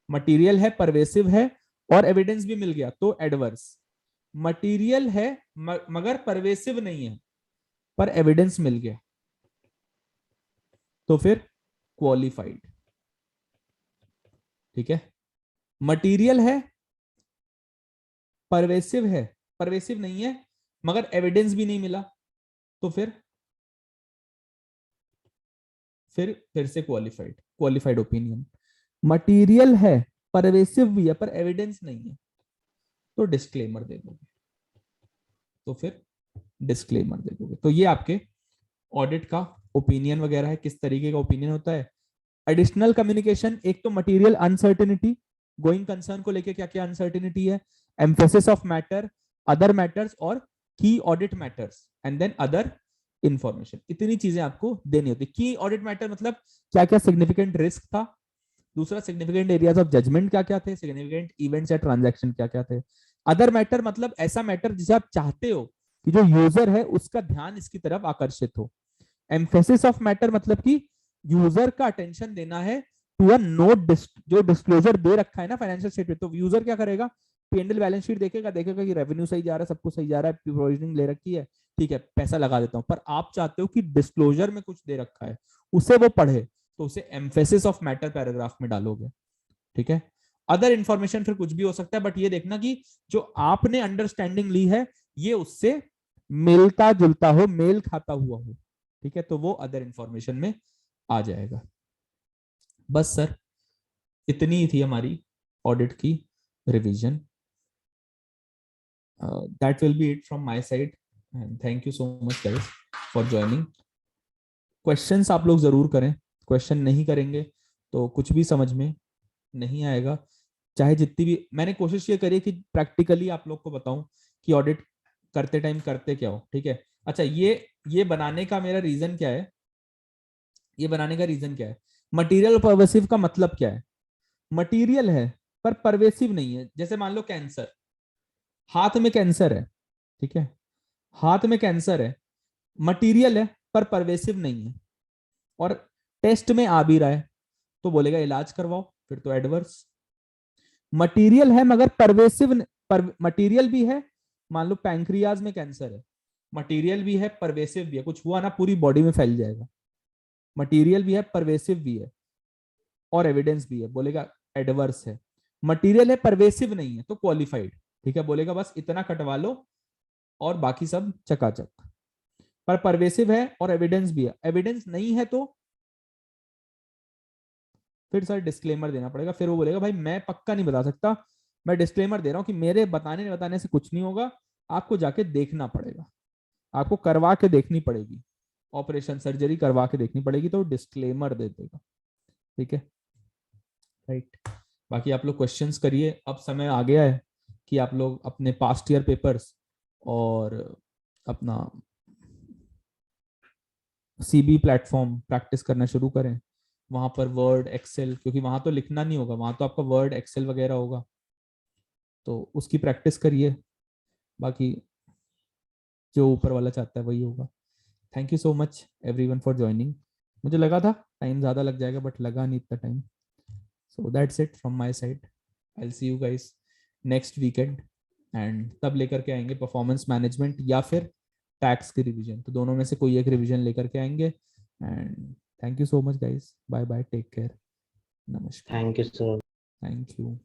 मटेरियल है, परवेसिव है और एविडेंस भी मिल गया तो एडवर्स। मटेरियल है मगर परवेसिव नहीं है, पर एविडेंस मिल गया तो फिर क्वालिफाइड। ठीक है, मटेरियल है, परवेसिव है, परवेसिव नहीं है मगर एविडेंस भी नहीं मिला, तो फिर से क्वालिफाइड, क्वालिफाइड ओपिनियन। मटेरियल है, परवेसिव भी है, पर एविडेंस नहीं है, तो डिस्क्लेमर दे दोगे, तो फिर डिस्क्लेमर दे दोगे। तो ये आपके ऑडिट का ओपिनियन वगैरह है, किस तरीके का ओपिनियन होता है। एडिशनल कम्युनिकेशन, एक तो मटेरियल अनसर्टेनिटी, गोइंग कंसर्न को लेके क्या क्या अनसर्टेनिटी है, emphasis of matter, other matters और key audit matters, and then other information. इतनी चीजें आपको देनी होती है। की ऑडिट मैटर मतलब क्या क्या सिग्निफिकेंट रिस्क था, दूसरा सिग्निफिकेंट एरियाज ऑफ जजमेंट क्या क्या थे, सिग्निफिकेंट इवेंट्स या ट्रांजैक्शन क्या क्या थे। अदर मैटर मतलब ऐसा मैटर जिसे आप चाहते हो कि जो यूजर है उसका ध्यान इसकी तरफ आकर्षित हो। एम्फेसिस ऑफ मैटर मतलब कि यूजर का अटेंशन देना है टू अ नोट, जो डिस्क्लोजर दे रखा है ना फाइनेंशियल स्टेटमेंट, तो यूजर क्या करेगा, पीएनएल बैलेंस शीट देखेगा, देखेगा कि रेवेन्यू सही जा रहा है, सब कुछ सही जा रहा है, प्रोविजनिंग ले रखी है, ठीक है पैसा लगा देता हूं, पर आप चाहते हो कि डिस्क्लोजर में कुछ दे रखा है उसे वो पढ़े, तो उसे एम्फेसिस ऑफ मैटर पैराग्राफ में डालोगे। ठीक है, अदर इंफॉर्मेशन फिर कुछ भी हो सकता है, बट ये देखना कि जो आपने अंडरस्टैंडिंग ली है ये उससे मिलता जुलता हो, मेल खाता हुआ हो। ठीक है, तो वो अदर इंफॉर्मेशन में आ जाएगा। बस सर इतनी ही थी हमारी ऑडिट की revision. That will be it from my side and thank you so much guys for joining. Questions आप लोग जरूर करें, क्वेश्चन नहीं करेंगे तो कुछ भी समझ में नहीं आएगा. चाहे जितनी भी मैंने कोशिश ये करी कि प्रैक्टिकली आप लोग को बताऊं कि ऑडिट करते टाइम करते क्या हो. ठीक है. अच्छा, ये बनाने का मेरा रीजन क्या है, ये बनाने का रीजन क्या है, मटेरियल परवेसिव का मतलब क्या है. मटेरियल है पर परवेसिव नहीं है. जैसे मान लो कैंसर, हाथ में कैंसर है, ठीक है, हाथ में कैंसर है, मटेरियल है पर परवेसिव नहीं है, और टेस्ट में आ भी रहा है तो बोलेगा इलाज करवाओ, फिर तो एडवर्स. मटेरियल है मगर परवेसिव, मटेरियल भी है, मान लो पैंक्रियाज में कैंसर है, मटेरियल भी है परवेसिव भी है, कुछ हुआ ना पूरी बॉडी में फैल जाएगा. मटेरियल भी है, परवेसिव भी है, और एविडेंस भी है, बोलेगा एडवर्स है. मटेरियल है, परवेसिव नहीं है तो क्वालिफाइड. ठीक है, बोलेगा बस इतना कटवा लो और बाकी सब चकाचक. पर परवेसिव है और एविडेंस भी है, एविडेंस नहीं है तो फिर सर डिस्क्लेमर देना पड़ेगा. फिर वो बोलेगा भाई मैं पक्का नहीं बता सकता, मैं डिस्क्लेमर दे रहा हूं कि मेरे बताने से कुछ नहीं होगा, आपको जाके देखना पड़ेगा, आपको करवा के देखनी पड़ेगी, ऑपरेशन सर्जरी करवा के देखनी पड़ेगी, तो डिस्क्लेमर दे देगा. ठीक है, राइट. बाकी आप लोग क्वेश्चंस करिए. अब समय आ गया है कि आप लोग अपने पास्ट ईयर पेपर्स और अपना सीबी प्लेटफॉर्म प्रैक्टिस करना शुरू करें. वहां पर वर्ड एक्सेल, क्योंकि वहां तो लिखना नहीं होगा, वहां तो आपका वर्ड एक्सेल वगैरह होगा, तो उसकी प्रैक्टिस करिए. बाकी जो ऊपर वाला चाहता है वही होगा. Thank you so much everyone for joining. मुझे लगा था टाइम ज्यादा लग जाएगा बट लगा नहीं इतना time. So that's it from my side. I will see you guys next weekend and तब लेकर के आएंगे परफॉर्मेंस मैनेजमेंट या फिर टैक्स की रिवीजन. तो दोनों में से कोई एक रिवीजन लेकर के आएंगे. And thank you so much guys. Bye bye, take care, नमस्कार. Thank you, sir. Thank you.